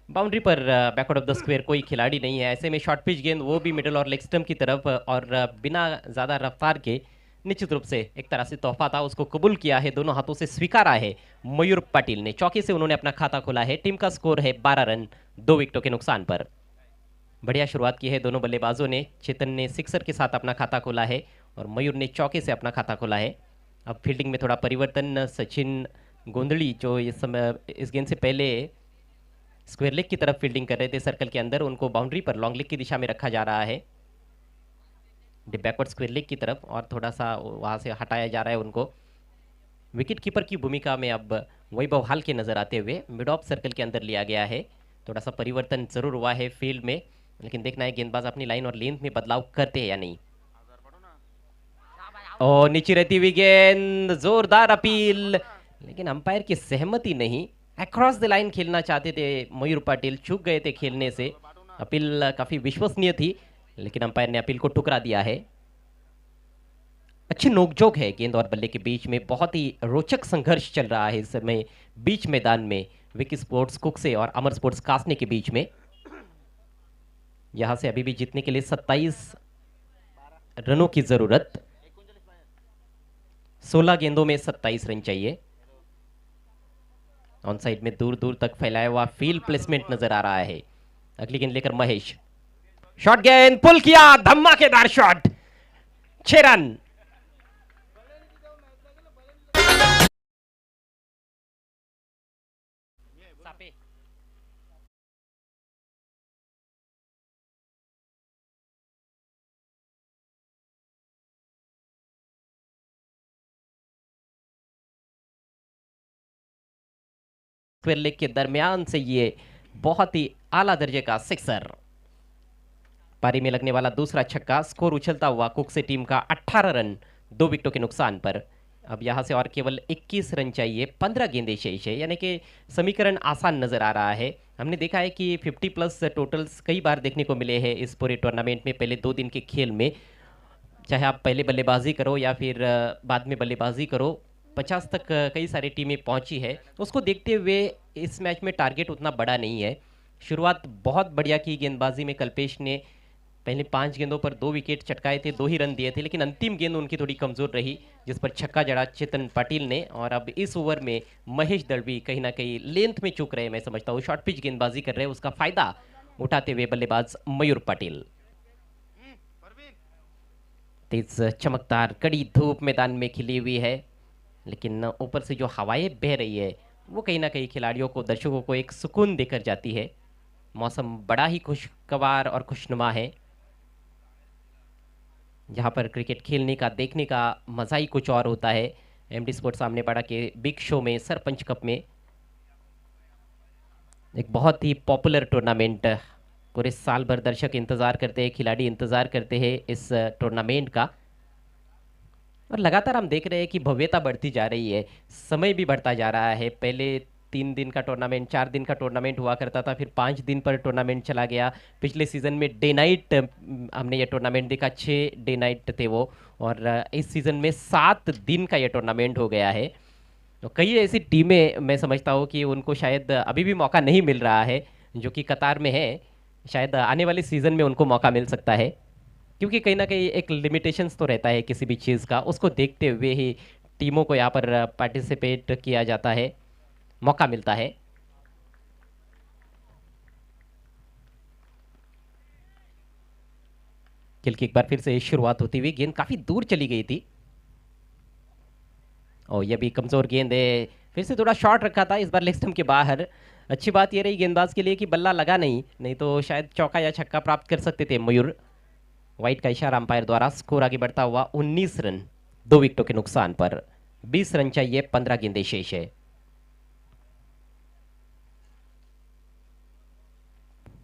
बाउंड्री पर बैकवर्ड ऑफ द स्क्वायर कोई खिलाड़ी नहीं है, ऐसे में शॉर्ट पिच गेंद वो भी मिडल और लेग स्टंप की तरफ, और बिना ज़्यादा रफ्तार के निश्चित रूप से एक तरह से तोहफा था, उसको कबूल किया है, दोनों हाथों से स्वीकारा है मयूर पाटिल ने। चौके से उन्होंने अपना खाता खोला है। टीम का स्कोर है 12 रन 2 विकेटों के नुकसान पर। बढ़िया शुरुआत की है दोनों बल्लेबाजों ने। चेतन ने सिक्सर के साथ अपना खाता खोला है और मयूर ने चौके से अपना खाता खोला है। अब फील्डिंग में थोड़ा परिवर्तन, सचिन गोंदली जो इस समय इस गेंद से पहले स्क्वायर लेग की तरफ फील्डिंग कर रहे थे सर्कल के अंदर, उनको बाउंड्री पर लॉन्ग लेग की दिशा में रखा जा रहा है, बैकवर्ड स्क्वायर लेग की तरफ, और थोड़ा सा वहाँ से हटाया जा रहा है उनको। विकेट कीपर की भूमिका में अब वैभव हाल के नजर आते हुए मिड ऑफ सर्कल के अंदर लिया गया है। थोड़ा सा परिवर्तन जरूर हुआ है फील्ड में, लेकिन देखना है गेंदबाज अपनी लाइन और लेंथ में बदलाव करते हैं या नहीं। और नीचे रहती हुई गेंद, जोरदार अपील, लेकिन अंपायर की सहमति नहीं। अक्रॉस द लाइन खेलना चाहते थे मयूर पाटिल, चूक गए थे खेलने से। अपील काफी विश्वसनीय थी, लेकिन अंपायर ने अपील को ठुकरा दिया है। अच्छी नोकझोंक है गेंद और बल्ले के बीच में, बहुत ही रोचक संघर्ष चल रहा है इस समय बीच मैदान में विकी स्पोर्ट्स कुकसे और अमर स्पोर्ट्स कासने के बीच में। यहां से अभी भी जीतने के लिए 27 रनों की जरूरत, 16 गेंदों में 27 रन चाहिए। ऑन साइड में दूर दूर तक फैलाया हुआ फील्ड प्लेसमेंट नजर आ रहा है। अगली गेंद लेकर महेश, शॉट गेंद, पुल किया, धमाकेदार शॉट, 6 रन। स्क्वायर लेग के दरमियान से ये बहुत ही आला दर्जे का सिक्सर। पारी में लगने वाला दूसरा छक्का, स्कोर उछलता हुआ कुक से टीम का 18 रन 2 विकेटों के नुकसान पर। अब यहां से और केवल 21 रन चाहिए, 15 गेंदें शेष है, यानी कि समीकरण आसान नजर आ रहा है। हमने देखा है कि 50 प्लस टोटल्स कई बार देखने को मिले हैं इस पूरे टूर्नामेंट में, पहले 2 दिन के खेल में। चाहे आप पहले बल्लेबाजी करो या फिर बाद में बल्लेबाजी करो, 50 तक कई सारी टीमें पहुंची है। उसको देखते हुए इस मैच में टारगेट उतना बड़ा नहीं है। शुरुआत बहुत बढ़िया की गेंदबाजी में कल्पेश ने, पहले 5 गेंदों पर 2 विकेट चटकाए थे, 2 ही रन दिए थे, लेकिन अंतिम गेंद उनकी थोड़ी कमजोर रही, जिस पर छक्का जड़ा चेतन पाटिल ने। और अब इस ओवर में महेश दड़वी कहीं ना कहीं लेंथ में चूक रहे हैं, मैं समझता हूँ शॉर्ट पिच गेंदबाजी कर रहे हैं, उसका फायदा उठाते हुए बल्लेबाज मयूर पाटिल। तेज चमकदार कड़ी धूप मैदान में खिली हुई है, लेकिन ऊपर से जो हवाएं बह रही है वो कहीं ना कहीं खिलाड़ियों को, दर्शकों को एक सुकून देकर जाती है। मौसम बड़ा ही खुशगवार और खुशनुमा है, जहां पर क्रिकेट खेलने का, देखने का मजा ही कुछ और होता है। एमडी स्पोर्ट्स सामने पड़ा के बिग शो में, सरपंच कप में, एक बहुत ही पॉपुलर टूर्नामेंट, पूरे साल भर दर्शक इंतजार करते हैं, खिलाड़ी इंतजार करते हैं इस टूर्नामेंट का। और लगातार हम देख रहे हैं कि भव्यता बढ़ती जा रही है, समय भी बढ़ता जा रहा है। पहले 3 दिन का टूर्नामेंट, 4 दिन का टूर्नामेंट हुआ करता था, फिर 5 दिन पर टूर्नामेंट चला गया। पिछले सीजन में डे नाइट हमने ये टूर्नामेंट देखा, 6 डे नाइट थे वो, और इस सीजन में 7 दिन का ये टूर्नामेंट हो गया है। तो कई ऐसी टीमें, मैं समझता हूँ कि उनको शायद अभी भी मौका नहीं मिल रहा है, जो कि कतार में है। शायद आने वाले सीजन में उनको मौका मिल सकता है, क्योंकि कहीं ना कहीं एक लिमिटेशंस तो रहता है किसी भी चीज़ का, उसको देखते हुए ही टीमों को यहाँ पर पार्टिसिपेट किया जाता है, मौका मिलता है। खेल की एक बार फिर से शुरुआत होती हुई, गेंद काफी दूर चली गई थी, और यह भी कमजोर गेंद है। फिर से थोड़ा शॉर्ट रखा था, इस बार लेग स्टंप के बाहर। अच्छी बात यह रही गेंदबाज के लिए कि बल्ला लगा नहीं तो शायद चौका या छक्का प्राप्त कर सकते थे मयूर। वाइट का इशारा अंपायर द्वारा। स्कोर आगे बढ़ता हुआ 19 रन 2 विकेटों के नुकसान पर। 20 रन चाहिए, 15 गेंदें शेष है।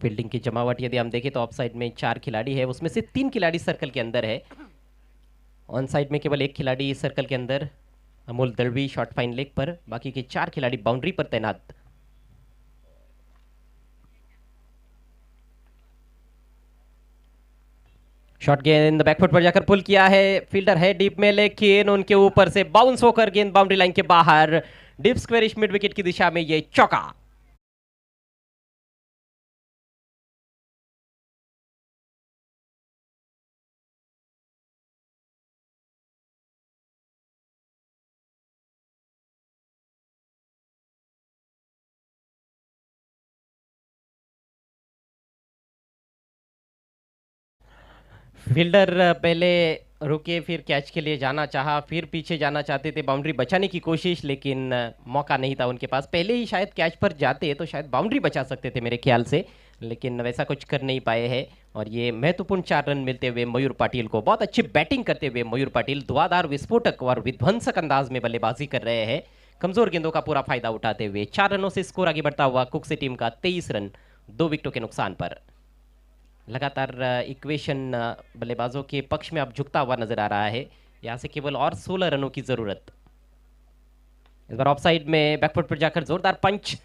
फील्डिंग की जमावट यदि हम देखें तो ऑफ साइड में 4 खिलाड़ी है, उसमें से 3 खिलाड़ी सर्कल के अंदर है। ऑन साइड में केवल 1 खिलाड़ी सर्कल के अंदर, अमोल दड़वी शॉर्ट फाइन लेग पर, बाकी के 4 खिलाड़ी बाउंड्री पर तैनात। शॉट गेंद बैकफुट पर जाकर पुल किया है, फील्डर है डीप में, लेकिन उनके ऊपर से बाउंस होकर गेंद बाउंड्री लाइन के बाहर, डीप स्क्वेरिश मिड विकेट की दिशा में ये चौका। फील्डर पहले रुके, फिर कैच के लिए जाना चाहा, फिर पीछे जाना चाहते थे, बाउंड्री बचाने की कोशिश, लेकिन मौका नहीं था उनके पास। पहले ही शायद कैच पर जाते तो शायद बाउंड्री बचा सकते थे मेरे ख्याल से, लेकिन वैसा कुछ कर नहीं पाए हैं। और ये महत्वपूर्ण 4 रन मिलते हुए मयूर पाटिल को। बहुत अच्छी बैटिंग करते हुए मयूर पाटिल धुआंधार, विस्फोटक और विध्वंसक अंदाज में बल्लेबाजी कर रहे हैं, कमजोर गेंदों का पूरा फायदा उठाते हुए। 4 रनों से स्कोर आगे बढ़ता हुआ कुक से टीम का 23 रन 2 विकेटों के नुकसान पर। लगातार इक्वेशन बल्लेबाजों के पक्ष में अब झुकता हुआ नजर आ रहा है। यहाँ से केवल और 16 रनों की जरूरत। इस बार ऑफ साइड में बैकफुट पर जाकर जोरदार पंच,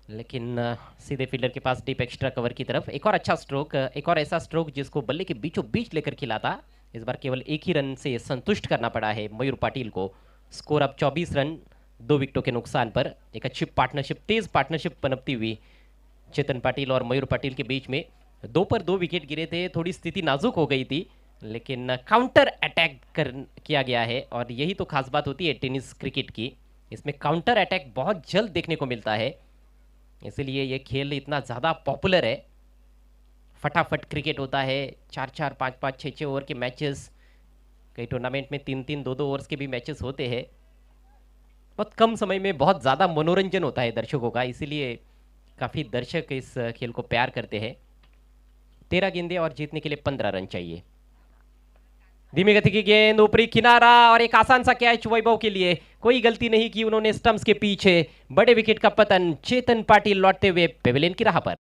लेकिन सीधे फील्डर के पास डीप एक्स्ट्रा कवर की तरफ। एक और अच्छा स्ट्रोक, एक और ऐसा स्ट्रोक जिसको बल्ले के बीचों बीच लेकर खिला था। इस बार केवल एक ही रन से संतुष्ट करना पड़ा है मयूर पाटिल को। स्कोर अब 24 रन 2 विकेटों के नुकसान पर। एक अच्छी पार्टनरशिप, तेज पार्टनरशिप पनपती हुई चेतन पाटिल और मयूर पाटिल के बीच में। 2 पर 2 विकेट गिरे थे, थोड़ी स्थिति नाजुक हो गई थी, लेकिन काउंटर अटैक किया गया है। और यही तो खास बात होती है टेनिस क्रिकेट की, इसमें काउंटर अटैक बहुत जल्द देखने को मिलता है, इसलिए ये खेल इतना ज़्यादा पॉपुलर है। फटाफट क्रिकेट होता है, 4-4, 5-5, 6-6 ओवर के मैचेस, कई टूर्नामेंट में 3-3, 2-2 ओवर्स के भी मैचेस होते हैं। बहुत कम समय में बहुत ज़्यादा मनोरंजन होता है दर्शकों का, इसीलिए काफ़ी दर्शक इस खेल को प्यार करते हैं। 13 गेंदें और जीतने के लिए 15 रन चाहिए। धीमी गति की गेंद, ऊपरी किनारा और एक आसान सा कैच वैभव के लिए। कोई गलती नहीं की उन्होंने स्टंप्स के पीछे। बड़े विकेट का पतन, चेतन पाटिल लौटते हुए पेविलियन की राह पर।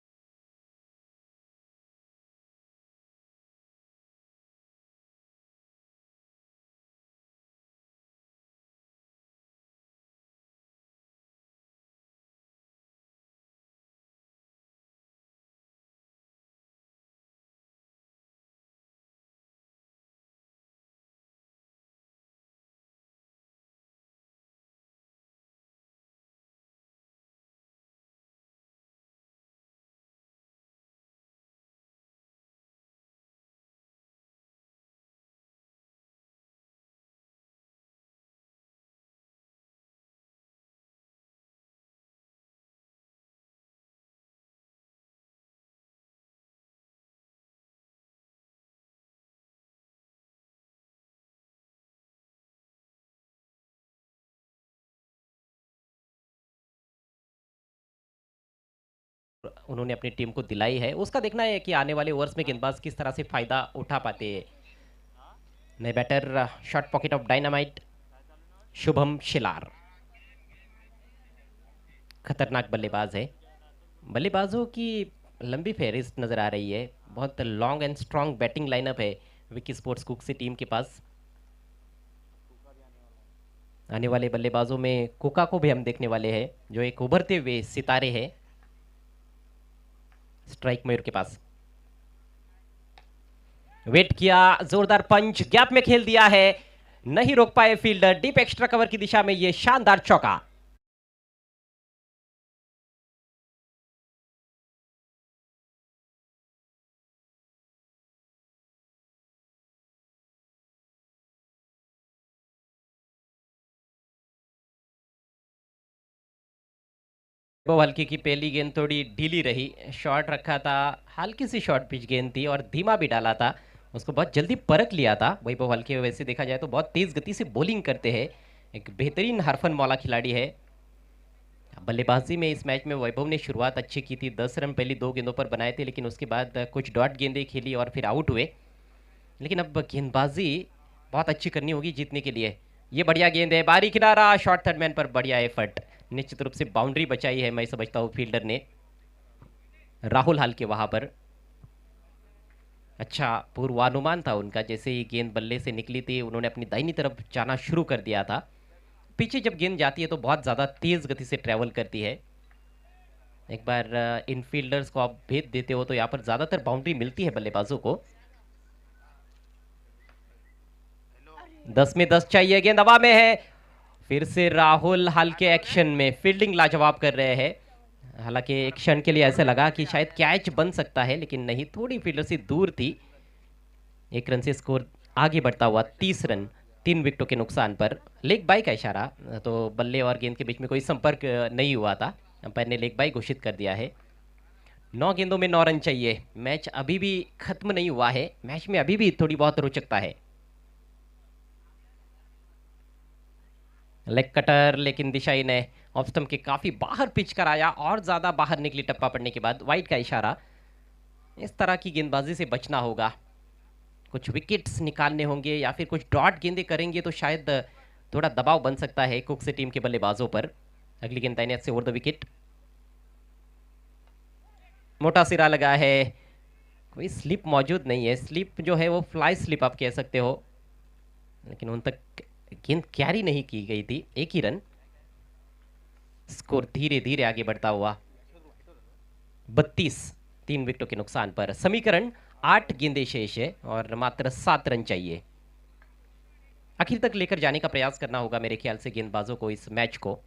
उन्होंने अपनी टीम को दिलाई है, उसका देखना है कि आने वाले ओवर्स में गेंदबाज किस तरह से फायदा उठा पाते हैं। नए batter short pocket of dynamite Shubham Shilar, खतरनाक बल्लेबाज है। बल्लेबाजों की लंबी फहरिस्त नजर आ रही है, बहुत long and strong batting lineup है विकी स्पोर्ट्स कुक से टीम के पास। आने वाले बल्लेबाजों में कुका को भी हम देखने वाले हैं, जो एक उभरते हुए सितारे हैं। स्ट्राइक मयूर के पास, वेट किया, जोरदार पंच, गैप में खेल दिया है, नहीं रोक पाए फील्डर। डीप एक्स्ट्रा कवर की दिशा में यह शानदार चौका। वो हल्की की पहली गेंद थोड़ी ढीली रही, शॉट रखा था, हल्की सी शॉर्ट पिच गेंद थी और धीमा भी डाला था, उसको बहुत जल्दी परख लिया था वैभव हल्के। वैसे देखा जाए तो बहुत तेज गति से बॉलिंग करते हैं, एक बेहतरीन हरफन मौला खिलाड़ी है। बल्लेबाजी में इस मैच में वैभव ने शुरुआत अच्छी की थी, 10 रन पहली 2 गेंदों पर बनाए थे, लेकिन उसके बाद कुछ डॉट गेंदें खेली और फिर आउट हुए। लेकिन अब गेंदबाजी बहुत अच्छी करनी होगी जीतने के लिए। ये बढ़िया गेंद है, बारी किनारा, शॉर्ट थर्ड मैन पर बढ़िया एफर्ट, निश्चित रूप से बाउंड्री बचाई है मैं समझता हूँ फील्डर ने, राहुल हाल के वहां पर। अच्छा पूर्वानुमान था उनका, जैसे ही गेंद बल्ले से निकली थी उन्होंने अपनी दाहिनी तरफ जाना शुरू कर दिया था। पीछे जब गेंद जाती है तो बहुत ज़्यादा तेज गति से ट्रैवल करती है। एक बार इन फील्डर्स को आप भेद देते हो तो यहाँ पर ज़्यादातर बाउंड्री मिलती है बल्लेबाजों को। 10 में 10 चाहिए, गेंद हवा में है। फिर से राहुल हल्के एक्शन में फील्डिंग लाजवाब कर रहे हैं। हालांकि एक क्षण के लिए ऐसा लगा कि शायद कैच बन सकता है, लेकिन नहीं, थोड़ी फील्डर से दूर थी। 1 रन से स्कोर आगे बढ़ता हुआ 30 रन 3 विकेटों के नुकसान पर। लेग बाई का इशारा, तो बल्ले और गेंद के बीच में कोई संपर्क नहीं हुआ था। अंपायर ने लेग बाई घोषित कर दिया है। 9 गेंदों में 9 रन चाहिए। मैच अभी भी खत्म नहीं हुआ है, मैच में अभी भी थोड़ी बहुत रोचकता है। लेग कटर, लेकिन दिशाई ने ऑफ स्टंप के काफी बाहर पिच कराया और ज्यादा बाहर निकली टप्पा पड़ने के बाद। वाइड का इशारा। इस तरह की गेंदबाजी से बचना होगा। कुछ विकेट्स निकालने होंगे या फिर कुछ डॉट गेंदें करेंगे तो शायद थोड़ा दबाव बन सकता है कुक से टीम के बल्लेबाजों पर। अगली गेंद दाहिने हाथ से ओवर द विकेट। मोटा सिरा लगा है, कोई स्लिप मौजूद नहीं है। स्लिप जो है वो फ्लाई स्लिप आप कह सकते हो, लेकिन उन तक गेंद कैरी नहीं की गई थी। 1 ही रन। स्कोर धीरे धीरे आगे बढ़ता हुआ 32 3 विकेटों के नुकसान पर। समीकरण 8 गेंदें शेष है और मात्र 7 रन चाहिए। आखिर तक लेकर जाने का प्रयास करना होगा मेरे ख्याल से गेंदबाजों को इस मैच को।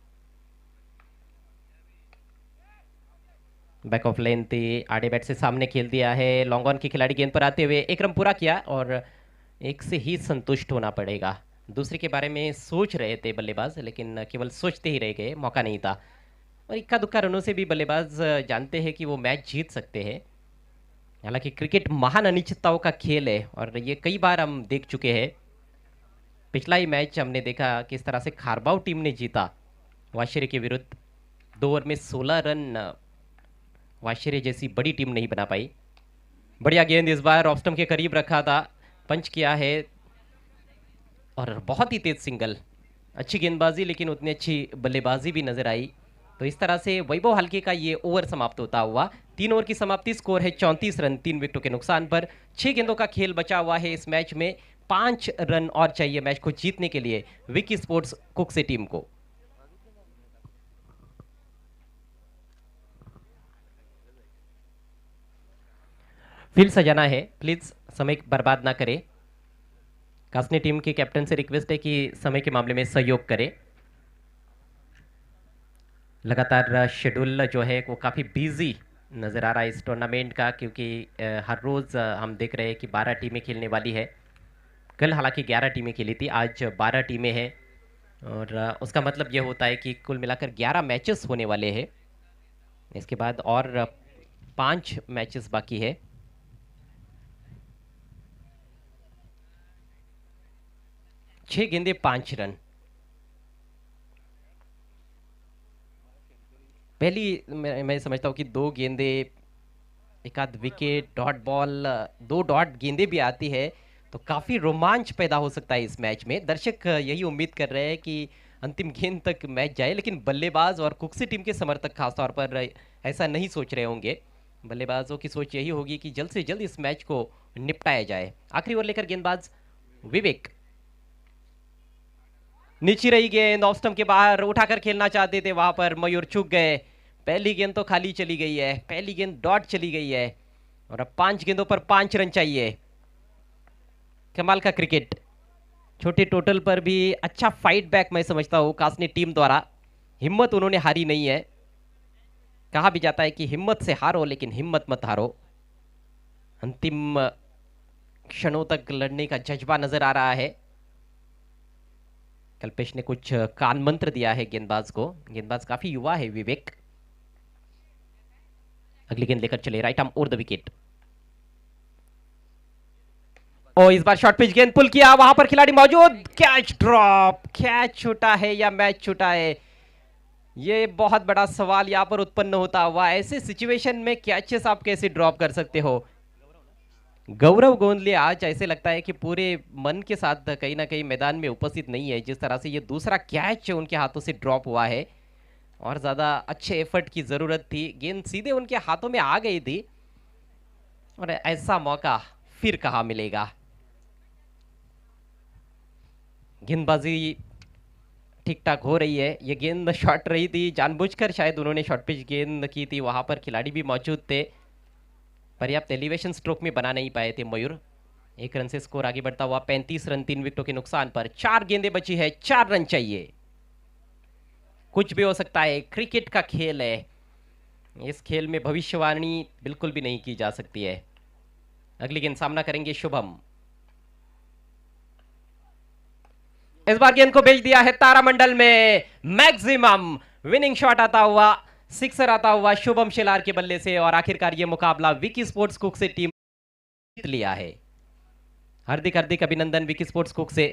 बैक ऑफ लेंथ आड़े बैट से सामने खेल दिया है। लॉन्ग ऑन के खिलाड़ी गेंद पर आते हुए 1 रन पूरा किया और 1 से ही संतुष्ट होना पड़ेगा। दूसरे के बारे में सोच रहे थे बल्लेबाज, लेकिन केवल सोचते ही रह गए, मौका नहीं था। और इक्का दुक्का रनों से भी बल्लेबाज जानते हैं कि वो मैच जीत सकते हैं। हालांकि क्रिकेट महान अनिश्चितताओं का खेल है और ये कई बार हम देख चुके हैं। पिछला ही मैच हमने देखा किस तरह से खारबाव टीम ने जीता वाशिरे के विरुद्ध। 2 ओवर में 16 रन वाशिरे जैसी बड़ी टीम नहीं बना पाई। बढ़िया गेंद इस बार ऑफ स्टंप के करीब रखा था, पंच किया है और बहुत ही तेज सिंगल। अच्छी गेंदबाजी लेकिन उतनी अच्छी बल्लेबाजी भी नजर आई। तो इस तरह से वैभव हल्के का ये ओवर समाप्त होता हुआ 3 ओवर की समाप्ति। स्कोर है 34 रन 3 विकेटों के नुकसान पर। 6 गेंदों का खेल बचा हुआ है इस मैच में। 5 रन और चाहिए मैच को जीतने के लिए विकी स्पोर्ट्स कुक से टीम को। फील्ड सजाना है, प्लीज समय बर्बाद ना करें। कासनी टीम की कैप्टन से रिक्वेस्ट है कि समय के मामले में सहयोग करें। लगातार शेड्यूल जो है वो काफ़ी बिजी नज़र आ रहा है इस टूर्नामेंट का, क्योंकि हर रोज़ हम देख रहे हैं कि 12 टीमें खेलने वाली है। कल हालांकि 11 टीमें खेली थी, आज 12 टीमें हैं और उसका मतलब ये होता है कि कुल मिलाकर 11 मैचेस होने वाले हैं। इसके बाद और 5 मैचेस बाकी है। छह गेंदे 5 रन। पहली मैं समझता हूँ कि 2 गेंदे, एक आध विकेट, डॉट बॉल, 2 डॉट गेंदे भी आती है तो काफ़ी रोमांच पैदा हो सकता है इस मैच में। दर्शक यही उम्मीद कर रहे हैं कि अंतिम गेंद तक मैच जाए, लेकिन बल्लेबाज और कुक्सी टीम के समर्थक खासतौर पर ऐसा नहीं सोच रहे होंगे। बल्लेबाजों की सोच यही होगी कि जल्द से जल्द इस मैच को निपटाया जाए। आखिरी ओवर लेकर गेंदबाज विवेक। नीचे रही गेंद, ऑफ स्टंप के बाहर उठाकर खेलना चाहते थे, वहां पर मयूर चूक गए। पहली गेंद तो खाली चली गई है, पहली गेंद डॉट चली गई है और अब 5 गेंदों पर 5 रन चाहिए। कमाल का क्रिकेट, छोटे टोटल पर भी अच्छा फाइट बैक मैं समझता हूं कासनी टीम द्वारा। हिम्मत उन्होंने हारी नहीं है। कहा भी जाता है कि हिम्मत से हारो लेकिन हिम्मत मत हारो। अंतिम क्षणों तक लड़ने का जज्बा नजर आ रहा है। कल्पेश ने कुछ कान मंत्र दिया है गेंदबाज को। गेंदबाज काफी युवा है विवेक। अगली गेंद लेकर चले, right arm over the wicket. ओ इस बार शॉर्ट पिच गेंद पुल किया, वहां पर खिलाड़ी मौजूद, कैच ड्रॉप। कैच छूटा है या मैच छूटा है, ये बहुत बड़ा सवाल यहां पर उत्पन्न होता हुआ। ऐसे सिचुएशन में कैचेस आप कैसे ड्रॉप कर सकते हो। गौरव गोंदले आज ऐसे लगता है कि पूरे मन के साथ कहीं ना कहीं मैदान में उपस्थित नहीं है। जिस तरह से ये दूसरा कैच उनके हाथों से ड्रॉप हुआ है और ज़्यादा अच्छे एफर्ट की ज़रूरत थी। गेंद सीधे उनके हाथों में आ गई थी और ऐसा मौका फिर कहाँ मिलेगा। गेंदबाजी ठीक ठाक हो रही है। ये गेंद शॉट रही थी, जानबूझकर शायद उन्होंने शॉर्ट पिच गेंद की थी। वहाँ पर खिलाड़ी भी मौजूद थे, पर्याप्त एलिवेशन स्ट्रोक में बना नहीं पाए थे मयूर। 1 रन से स्कोर आगे बढ़ता हुआ 35 रन 3 विकेटों के नुकसान पर। 4 गेंदें बची है, 4 रन चाहिए। कुछ भी हो सकता है, क्रिकेट का खेल है, इस खेल में भविष्यवाणी बिल्कुल भी नहीं की जा सकती है। अगली गेंद सामना करेंगे शुभम। इस बार गेंद को भेज दिया है तारामंडल में, मैक्सिमम विनिंग शॉट आता हुआ, सिक्सर आता हुआ शुभम शेलार के बल्ले से, और आखिरकार ये मुकाबला विकी स्पोर्ट्स कुक से टीम जीत लिया है। हार्दिक हार्दिक अभिनंदन विकी स्पोर्ट्स कुक से।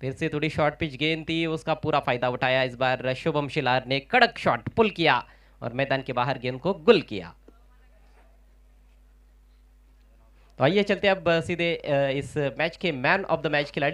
फिर से थोड़ी शॉर्ट पिच गेंद थी, उसका पूरा फायदा उठाया इस बार शुभम शेलार ने, कड़क शॉट पुल किया और मैदान के बाहर गेंद को गुल किया। तो आइए चलते अब सीधे इस मैच के मैन ऑफ द मैच खिलाड़ी